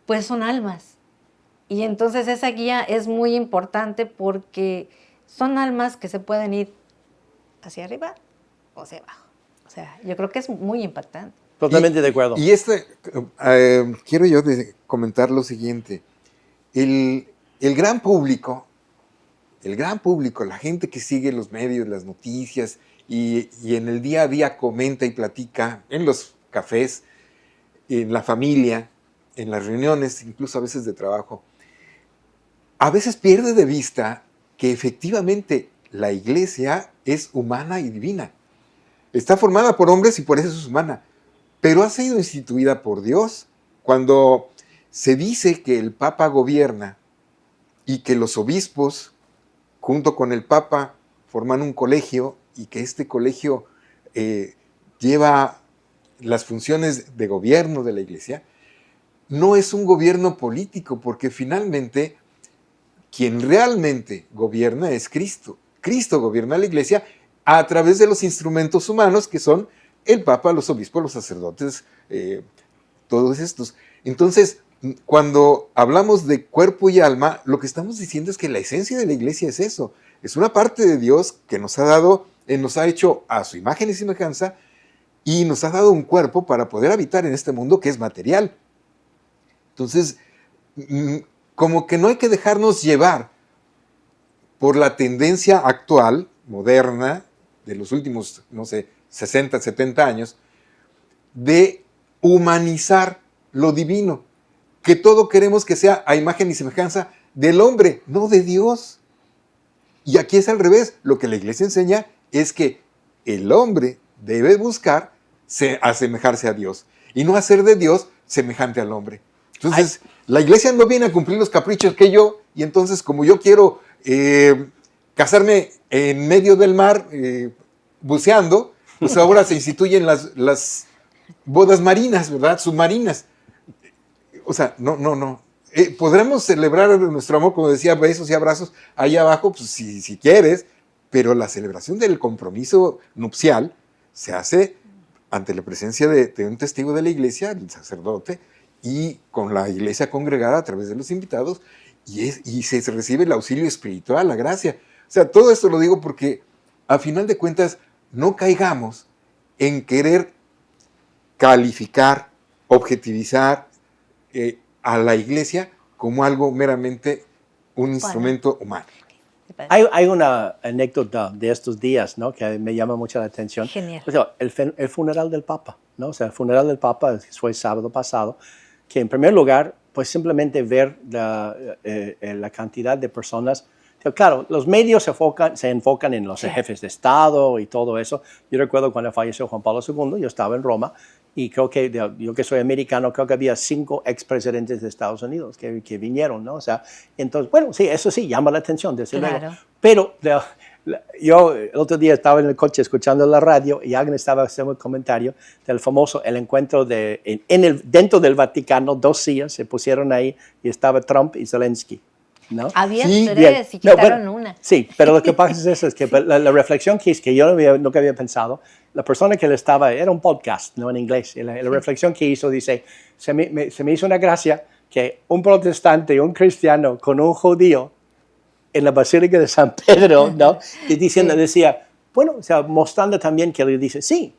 pues son almas. Y entonces esa guía es muy importante porque son almas que se pueden ir hacia arriba o hacia abajo. O sea, yo creo que es muy impactante. Totalmente de acuerdo. Y quiero yo comentar lo siguiente. El gran público, la gente que sigue los medios, las noticias y en el día a día comenta y platica en los cafés, en la familia, en las reuniones, incluso a veces de trabajo, a veces pierde de vista que efectivamente la iglesia es humana y divina. Está formada por hombres y por eso es humana, pero ha sido instituida por Dios. Cuando se dice que el Papa gobierna y que los obispos, junto con el Papa, forman un colegio y que este colegio lleva las funciones de gobierno de la Iglesia, no es un gobierno político, porque finalmente quien realmente gobierna es Cristo. Cristo gobierna la Iglesia a través de los instrumentos humanos que son el Papa, los obispos, los sacerdotes, todos estos. Entonces, cuando hablamos de cuerpo y alma, lo que estamos diciendo es que la esencia de la Iglesia es eso. Es una parte de Dios que nos ha dado, nos ha hecho a su imagen y semejanza y nos ha dado un cuerpo para poder habitar en este mundo que es material. Entonces, como que no hay que dejarnos llevar por la tendencia actual, moderna, de los últimos, 60, 70 años, de humanizar lo divino, que todo queremos que sea a imagen y semejanza del hombre, no de Dios. Y aquí es al revés. Lo que la Iglesia enseña es que el hombre debe buscar asemejarse a Dios y no hacer de Dios semejante al hombre. Entonces, la Iglesia no viene a cumplir los caprichos que yo, y entonces como yo quiero casarme en medio del mar buceando, pues ahora se instituyen las bodas marinas, ¿verdad? Submarinas. O sea, no. Podremos celebrar nuestro amor, como decía, besos y abrazos ahí abajo, pues si quieres, pero la celebración del compromiso nupcial se hace ante la presencia de un testigo de la Iglesia, el sacerdote, y con la Iglesia congregada a través de los invitados, y se recibe el auxilio espiritual, la gracia. O sea, todo esto lo digo porque, a final de cuentas, no caigamos en querer calificar, objetivizar a la Iglesia como algo meramente un instrumento humano. padre. Hay una anécdota de estos días, ¿no? Que me llama mucho la atención. Genial. O sea, el funeral del Papa, ¿no? O sea, el funeral del Papa fue el sábado pasado, que en primer lugar, pues simplemente ver la cantidad de personas. Claro, los medios se enfocan en los jefes de Estado y todo eso. Yo recuerdo cuando falleció Juan Pablo II, yo estaba en Roma y creo que, yo que soy americano, creo que había 5 expresidentes de Estados Unidos que vinieron, ¿no? O sea, entonces, bueno, sí, eso sí, llama la atención, desde luego. Pero yo el otro día estaba en el coche escuchando la radio y alguien estaba haciendo un comentario del famoso, el encuentro dentro del Vaticano, 2 sillas se pusieron ahí y estaba Trump y Zelensky. ¿No? Había Sí, 3 y quitaron una. Sí, pero lo que pasa es eso, es que la reflexión que yo nunca había pensado, la persona que le estaba, era un podcast, ¿no? En inglés, y la reflexión que hizo dice, se me hizo una gracia que un protestante y un cristiano con un judío en la Basílica de San Pedro, ¿no? Y diciendo, decía, bueno, o sea, mostrando también que le dice, sí,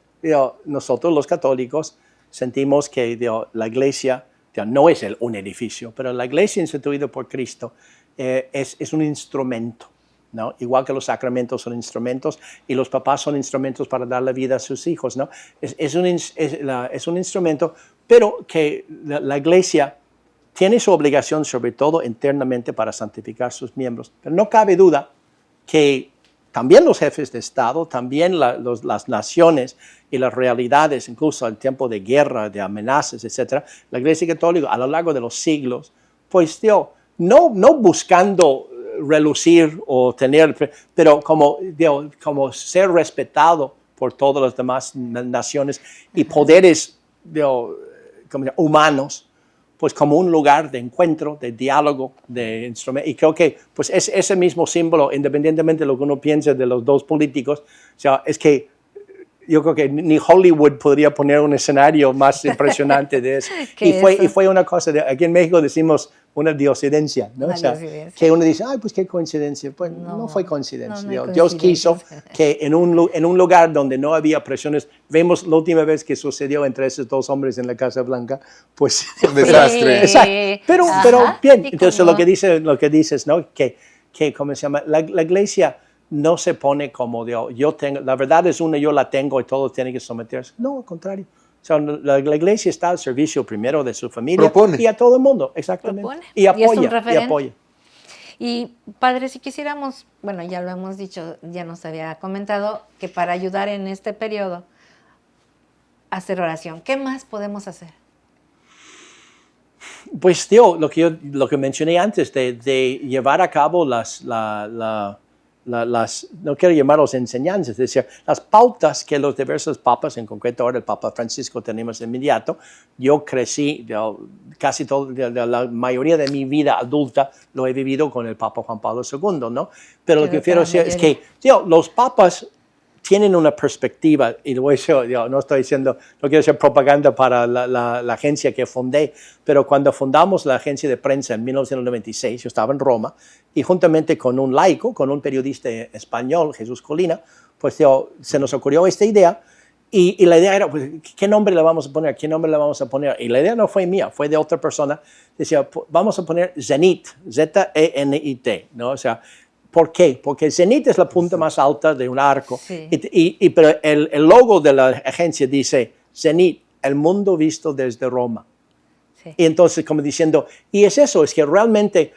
nosotros los católicos sentimos que la iglesia no es un edificio, pero la iglesia instituida por Cristo es un instrumento, ¿no? Igual que los sacramentos son instrumentos y los papás son instrumentos para dar la vida a sus hijos, ¿no? Es un instrumento, pero que la iglesia tiene su obligación, sobre todo internamente, para santificar sus miembros. Pero no cabe duda que también los jefes de Estado, también las naciones y las realidades, incluso al tiempo de guerra, de amenazas, etc., la Iglesia Católica a lo largo de los siglos, pues no buscando relucir o tener, pero como ser respetado por todas las demás naciones y poderes humanos, pues como un lugar de encuentro, de diálogo, de instrumento. Y creo que pues ese mismo símbolo, independientemente de lo que uno piense de los dos políticos, o sea, es que yo creo que ni Hollywood podría poner un escenario más impresionante de eso. Y fue una cosa, aquí en México decimos una diosidencia, ¿no? O sea, que uno dice, ay, pues qué coincidencia. Pues no fue coincidencia. No Dios quiso que en un lugar donde no había presiones, vemos la última vez que sucedió entre esos 2 hombres en la Casa Blanca, pues... Un desastre. Exacto. Pero bien, entonces lo que dices, ¿no? Que ¿cómo se llama? La iglesia no se pone como yo tengo, la verdad es una, yo la tengo y todos tienen que someterse. No, al contrario. O sea, la iglesia está al servicio primero de su familia y a todo el mundo, exactamente. Y apoya. Y padre, si quisiéramos, bueno, ya lo hemos dicho, ya nos había comentado, que para ayudar en este periodo, hacer oración. ¿Qué más podemos hacer? Pues lo que mencioné antes, de llevar a cabo no quiero llamarlos enseñanzas, es decir, las pautas que los diversos papas, en concreto ahora el Papa Francisco tenemos inmediato. Yo crecí, casi la mayoría de mi vida adulta lo he vivido con el Papa Juan Pablo II, ¿no? Pero lo que quiero decir es que los papas tienen una perspectiva, y no estoy diciendo, no quiero hacer propaganda para la agencia que fundé, pero cuando fundamos la agencia de prensa en 1996, yo estaba en Roma, y juntamente con un laico, con un periodista español, Jesús Colina, pues se nos ocurrió esta idea, y la idea era, pues, ¿qué nombre le vamos a poner? ¿Qué nombre le vamos a poner? Y la idea no fue mía, fue de otra persona. Decía, vamos a poner Zenit, Z-E-N-I-T, ¿no? O sea, ¿por qué? Porque el zenit es la punta más alta de un arco, sí. Pero el logo de la agencia dice Zenit, el mundo visto desde Roma. Sí. Y entonces, como diciendo, y es eso, es que realmente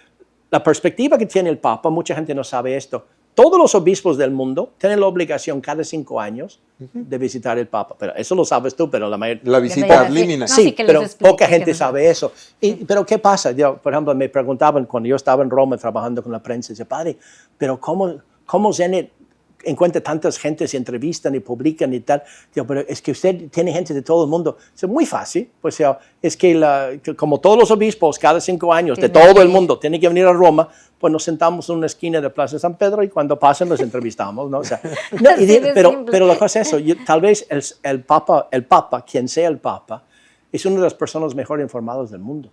la perspectiva que tiene el Papa, mucha gente no sabe esto, todos los obispos del mundo tienen la obligación cada 5 años de visitar el Papa. Pero eso lo sabes tú, pero la mayoría... La visita ad limina. Sí, pero poca gente sabe eso. Pero ¿qué pasa? Por ejemplo, me preguntaban cuando yo estaba en Roma trabajando con la prensa, decía, padre, pero ¿cómo Zenit encuentra tantas gentes y entrevistan y publican y tal? Pero es que usted tiene gente de todo el mundo. Es muy fácil. Pues, es que como todos los obispos, cada 5 años, de todo el mundo, tienen que venir a Roma, pues nos sentamos en una esquina de Plaza San Pedro y cuando pasen los entrevistamos, ¿no? O sea, pero la cosa es eso, tal vez el Papa, quien sea el Papa, es una de las personas mejor informadas del mundo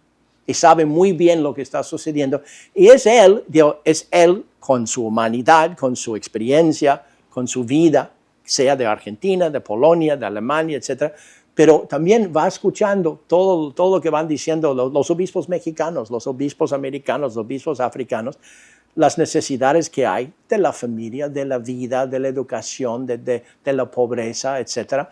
y sabe muy bien lo que está sucediendo. Y es él con su humanidad, con su experiencia, con su vida, sea de Argentina, de Polonia, de Alemania, etc., pero también va escuchando todo lo que van diciendo los obispos mexicanos, los obispos americanos, los obispos africanos, las necesidades que hay de la familia, de la vida, de la educación, de la pobreza, etc.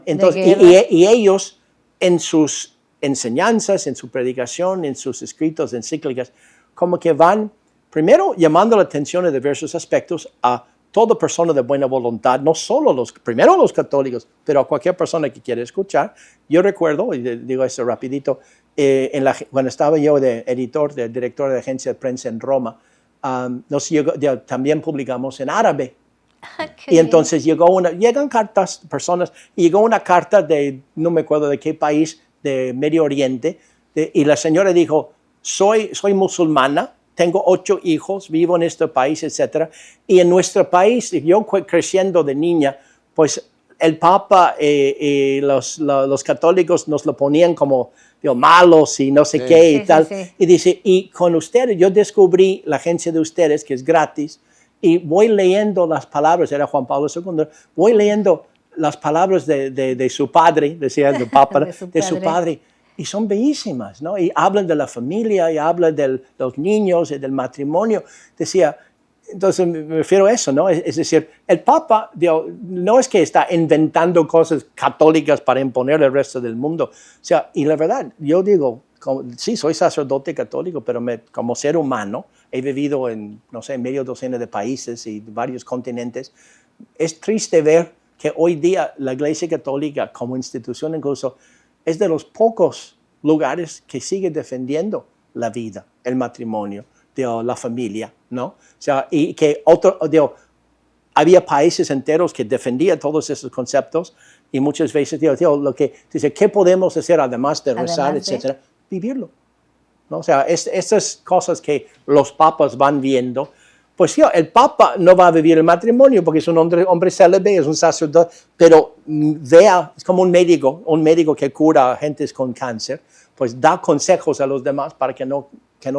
Entonces, y ellos en sus enseñanzas, en su predicación, en sus escritos, encíclicas, como que van primero llamando la atención de diversos aspectos a toda persona de buena voluntad, no solo primero los católicos, pero a cualquier persona que quiera escuchar. Yo recuerdo, y digo esto rapidito, cuando estaba yo de director de agencia de prensa en Roma, también publicamos en árabe. Y entonces llegan cartas, personas, y llegó una carta de, no me acuerdo de qué país, de Medio Oriente, y la señora dijo, soy musulmana, tengo 8 hijos, vivo en este país, etc. Y en nuestro país, yo creciendo de niña, pues el Papa y los católicos nos lo ponían como malos y no sé qué y tal. Sí. Y dice, y con ustedes, yo descubrí la agencia de ustedes, que es gratis, y voy leyendo las palabras, era Juan Pablo II, voy leyendo las palabras de su padre, decía el Papa, de su padre. Y son bellísimas, ¿no? Y hablan de la familia, y hablan de los niños, y del matrimonio. Decía, entonces me refiero a eso, ¿no? Es decir, el Papa no es que está inventando cosas católicas para imponer al resto del mundo. O sea, y la verdad, yo digo, sí, soy sacerdote católico, pero como ser humano, he vivido en, no sé, medio docena de países y varios continentes. Es triste ver que hoy día la Iglesia Católica, como institución incluso, es de los pocos lugares que sigue defendiendo la vida, el matrimonio, la familia, ¿no? O sea, y que había países enteros que defendían todos esos conceptos y muchas veces, lo que dice, ¿qué podemos hacer además de rezar, etcétera? Vivirlo, ¿no? O sea, estas cosas que los papas van viendo, pues sí, el Papa no va a vivir el matrimonio porque es un hombre célebre, es un sacerdote, pero es como un médico que cura a gentes con cáncer, pues da consejos a los demás para que no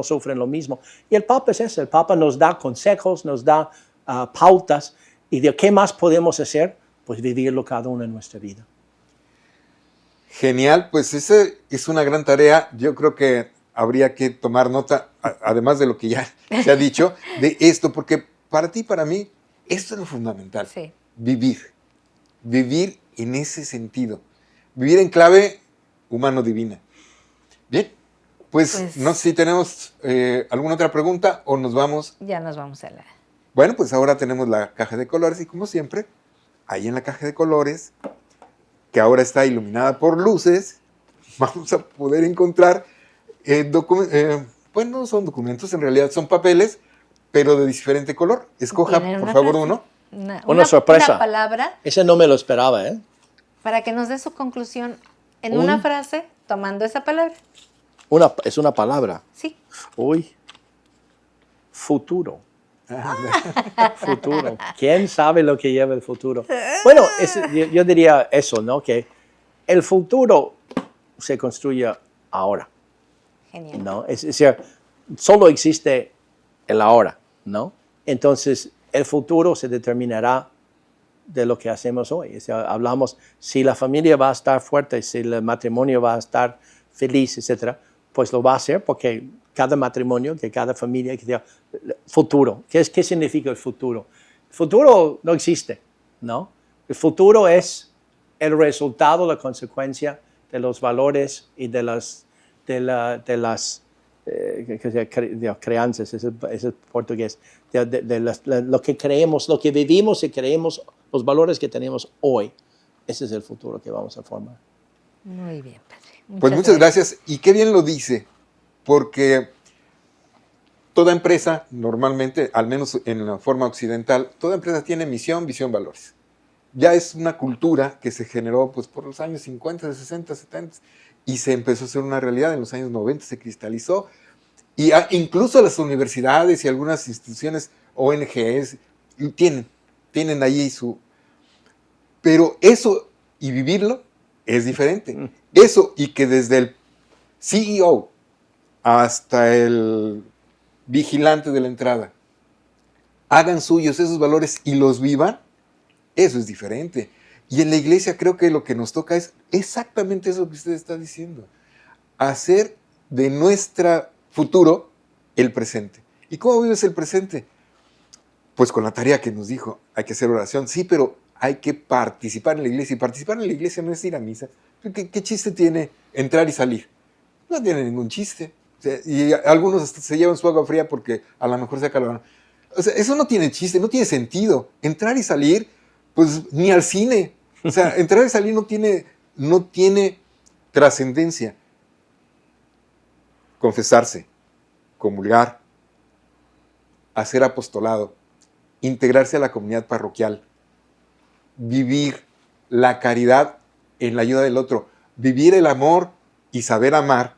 sufren lo mismo. Y el Papa es eso, el Papa nos da consejos, nos da pautas, y de qué más podemos hacer, pues vivirlo cada uno en nuestra vida. Genial, pues esa es una gran tarea. Yo creo que habría que tomar nota, además de lo que ya se ha dicho, de esto, porque para ti, para mí, esto es lo fundamental. Sí. Vivir en ese sentido. Vivir en clave humano-divina. Bien, pues no sé si tenemos alguna otra pregunta o nos vamos. Ya nos vamos a la... Bueno, pues ahora tenemos la caja de colores y como siempre, ahí en la caja de colores, que ahora está iluminada por luces, vamos a poder encontrar bueno, son documentos, en realidad son papeles, pero de diferente color. Escoja, por favor, uno. Una sorpresa. Una palabra. Ese no me lo esperaba, ¿eh? Para que nos dé su conclusión en una frase, tomando esa palabra. Es una palabra. Sí. Uy. Futuro. Futuro. ¿Quién sabe lo que lleva el futuro? Bueno, yo diría eso, ¿no? Que el futuro se construye ahora. Genial. ¿No? Es decir, solo existe el ahora, ¿no? Entonces, el futuro se determinará de lo que hacemos hoy. O sea, hablamos si la familia va a estar fuerte, si el matrimonio va a estar feliz, etcétera, pues lo va a hacer porque cada matrimonio, que cada familia, futuro. ¿Qué significa el futuro? El futuro no existe, ¿no? El futuro es el resultado, la consecuencia de los valores y de las creencias, es portugués, lo que creemos, lo que vivimos y creemos, los valores que tenemos hoy. Ese es el futuro que vamos a formar. Muy bien, padre. Pues muchas gracias. Y qué bien lo dice, porque toda empresa, normalmente, al menos en la forma occidental, toda empresa tiene misión, visión, valores. Ya es una cultura que se generó pues, por los años 50, 60, 70, y se empezó a hacer una realidad. En los años 90 se cristalizó, y incluso las universidades y algunas instituciones, ONGs, tienen ahí su... Pero eso y vivirlo es diferente. Eso y que desde el CEO hasta el vigilante de la entrada hagan suyos esos valores y los vivan, eso es diferente. Y en la iglesia creo que lo que nos toca es exactamente eso que usted está diciendo. Hacer de nuestro futuro el presente. ¿Y cómo vives el presente? Pues con la tarea que nos dijo, hay que hacer oración, sí, pero hay que participar en la iglesia. Y participar en la iglesia no es ir a misa. ¿Qué chiste tiene entrar y salir? No tiene ningún chiste. O sea, y algunos hasta se llevan su agua fría porque a lo mejor se acaloran. O sea, eso no tiene chiste, no tiene sentido. Entrar y salir, pues ni al cine. O sea, entrar y salir no tiene trascendencia. Confesarse, comulgar, hacer apostolado, integrarse a la comunidad parroquial, vivir la caridad en la ayuda del otro, vivir el amor y saber amar,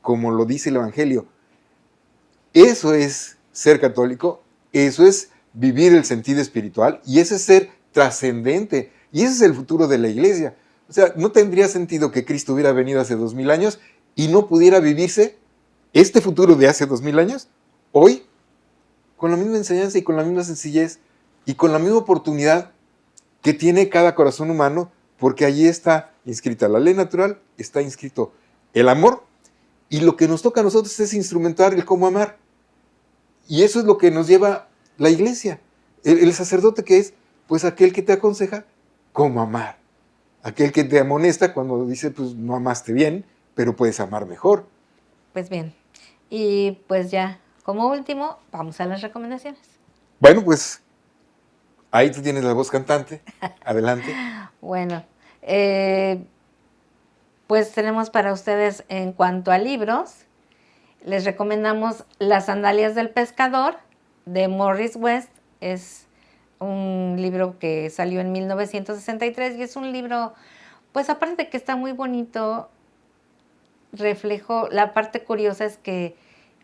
como lo dice el Evangelio. Eso es ser católico, eso es vivir el sentido espiritual y ese es ser trascendente. Y ese es el futuro de la iglesia. O sea, no tendría sentido que Cristo hubiera venido hace 2000 años y no pudiera vivirse este futuro de hace 2000 años, hoy, con la misma enseñanza y con la misma sencillez y con la misma oportunidad que tiene cada corazón humano, porque allí está inscrita la ley natural, está inscrito el amor, y lo que nos toca a nosotros es instrumentar el cómo amar. Y eso es lo que nos lleva la iglesia. El sacerdote, que es, pues, aquel que te aconseja cómo amar. Aquel que te amonesta cuando dice, pues, no amaste bien, pero puedes amar mejor. Pues bien, y pues ya, como último, vamos a las recomendaciones. Bueno, pues, ahí tú tienes la voz cantante. Adelante. Bueno, pues tenemos para ustedes en cuanto a libros, les recomendamos Las sandalias del pescador de Morris West. Es un libro que salió en 1963 y es un libro, pues aparte de que está muy bonito, reflejo, la parte curiosa es que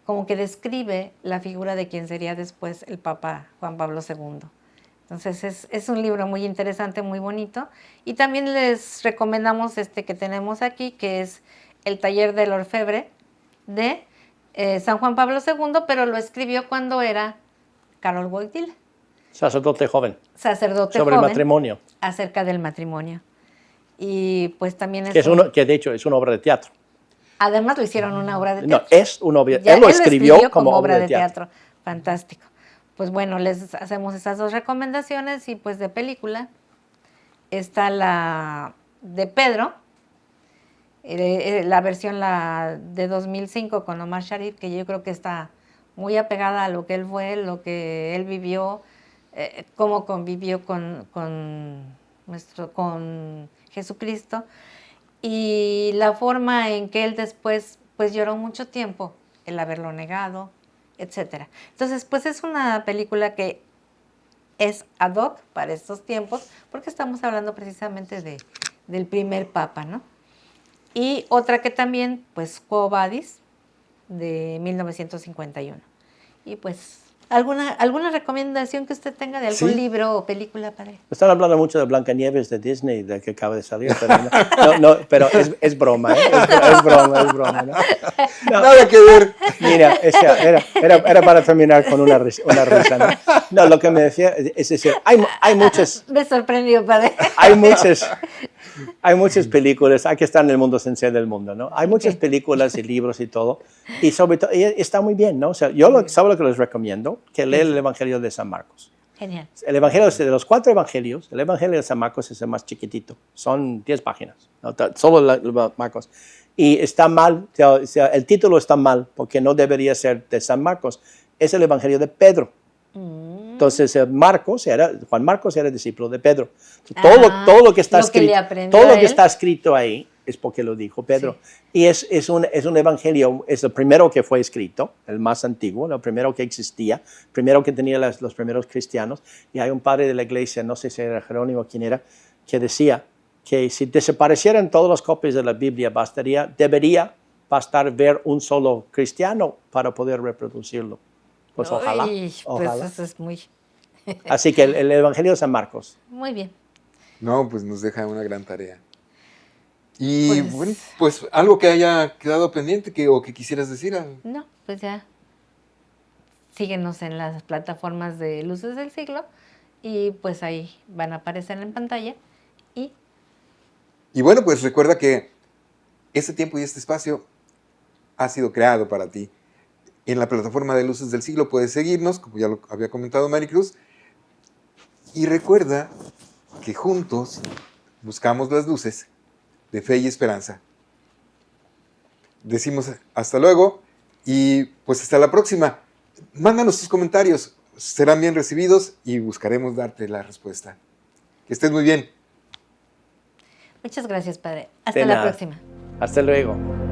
como que describe la figura de quien sería después el Papa Juan Pablo II. Entonces es un libro muy interesante, muy bonito. Y también les recomendamos este que tenemos aquí, que es El taller del orfebre de San Juan Pablo II, pero lo escribió cuando era Karol Wojtyla. Sacerdote joven. Sacerdote Sobre joven. matrimonio. Acerca del matrimonio. Y pues también es... Que de hecho es una obra de teatro. Además lo hicieron una obra de teatro. No, es una obra. Ya Él lo escribió como obra de teatro. Fantástico. Pues bueno, les hacemos esas dos recomendaciones y pues de película está la de Pedro, la versión de 2005 con Omar Sharif, que yo creo que está muy apegada a lo que él fue, lo que él vivió, cómo convivió con Jesucristo y la forma en que él después pues lloró mucho tiempo el haberlo negado, etcétera. Entonces, pues es una película que es ad hoc para estos tiempos, porque estamos hablando precisamente del primer papa, ¿no? Y otra que también, pues, Quo Vadis, de 1951. Y pues, ¿alguna recomendación que usted tenga de algún libro o película, padre? Están hablando mucho de Blancanieves de Disney, de que acaba de salir, pero, pero es broma, ¿eh? Es broma, ¿no? No, nada que ver. Mira, era para terminar con una risa, ¿no? No, lo que me decía, es decir, hay muchas... Me sorprendió, padre. Hay muchas películas, hay que estar en el mundo esencial del mundo, ¿no? Hay muchas películas y libros y todo, y sobre todo, y está muy bien, ¿no? O sea, ¿sabe lo que les recomiendo? Que lean el Evangelio de San Marcos. Genial. El Evangelio, de los 4 Evangelios, el Evangelio de San Marcos es el más chiquitito, son 10 páginas, ¿no? Solo Marcos. Y está mal, o sea, el título está mal, porque no debería ser de San Marcos, es el Evangelio de Pedro. Entonces, Juan Marcos era discípulo de Pedro. Todo lo que está escrito ahí es porque lo dijo Pedro. Sí. Y es un evangelio, es el primero que fue escrito, el más antiguo, el primero que existía, primero que tenían los primeros cristianos. Y hay un padre de la iglesia, no sé si era Jerónimo o quién era, que decía que si desaparecieran todas las copias de la Biblia, debería bastar ver un solo cristiano para poder reproducirlo. Pues ojalá. Pues eso es muy... Así que el Evangelio de San Marcos. Muy bien. No, pues nos deja una gran tarea. Y bueno, pues algo que haya quedado pendiente o que quisieras decir. No, pues ya. Síguenos en las plataformas de Luces del Siglo y pues ahí van a aparecer en pantalla. Y bueno, pues recuerda que este tiempo y este espacio ha sido creado para ti. en la plataforma de Luces del Siglo. Puedes seguirnos, como ya lo había comentado Maricruz. Y recuerda que juntos buscamos las luces de fe y esperanza. Decimos hasta luego y pues hasta la próxima. Mándanos tus comentarios, serán bien recibidos y buscaremos darte la respuesta. Que estés muy bien. Muchas gracias, Padre. De Hasta la nada. próxima. Hasta luego.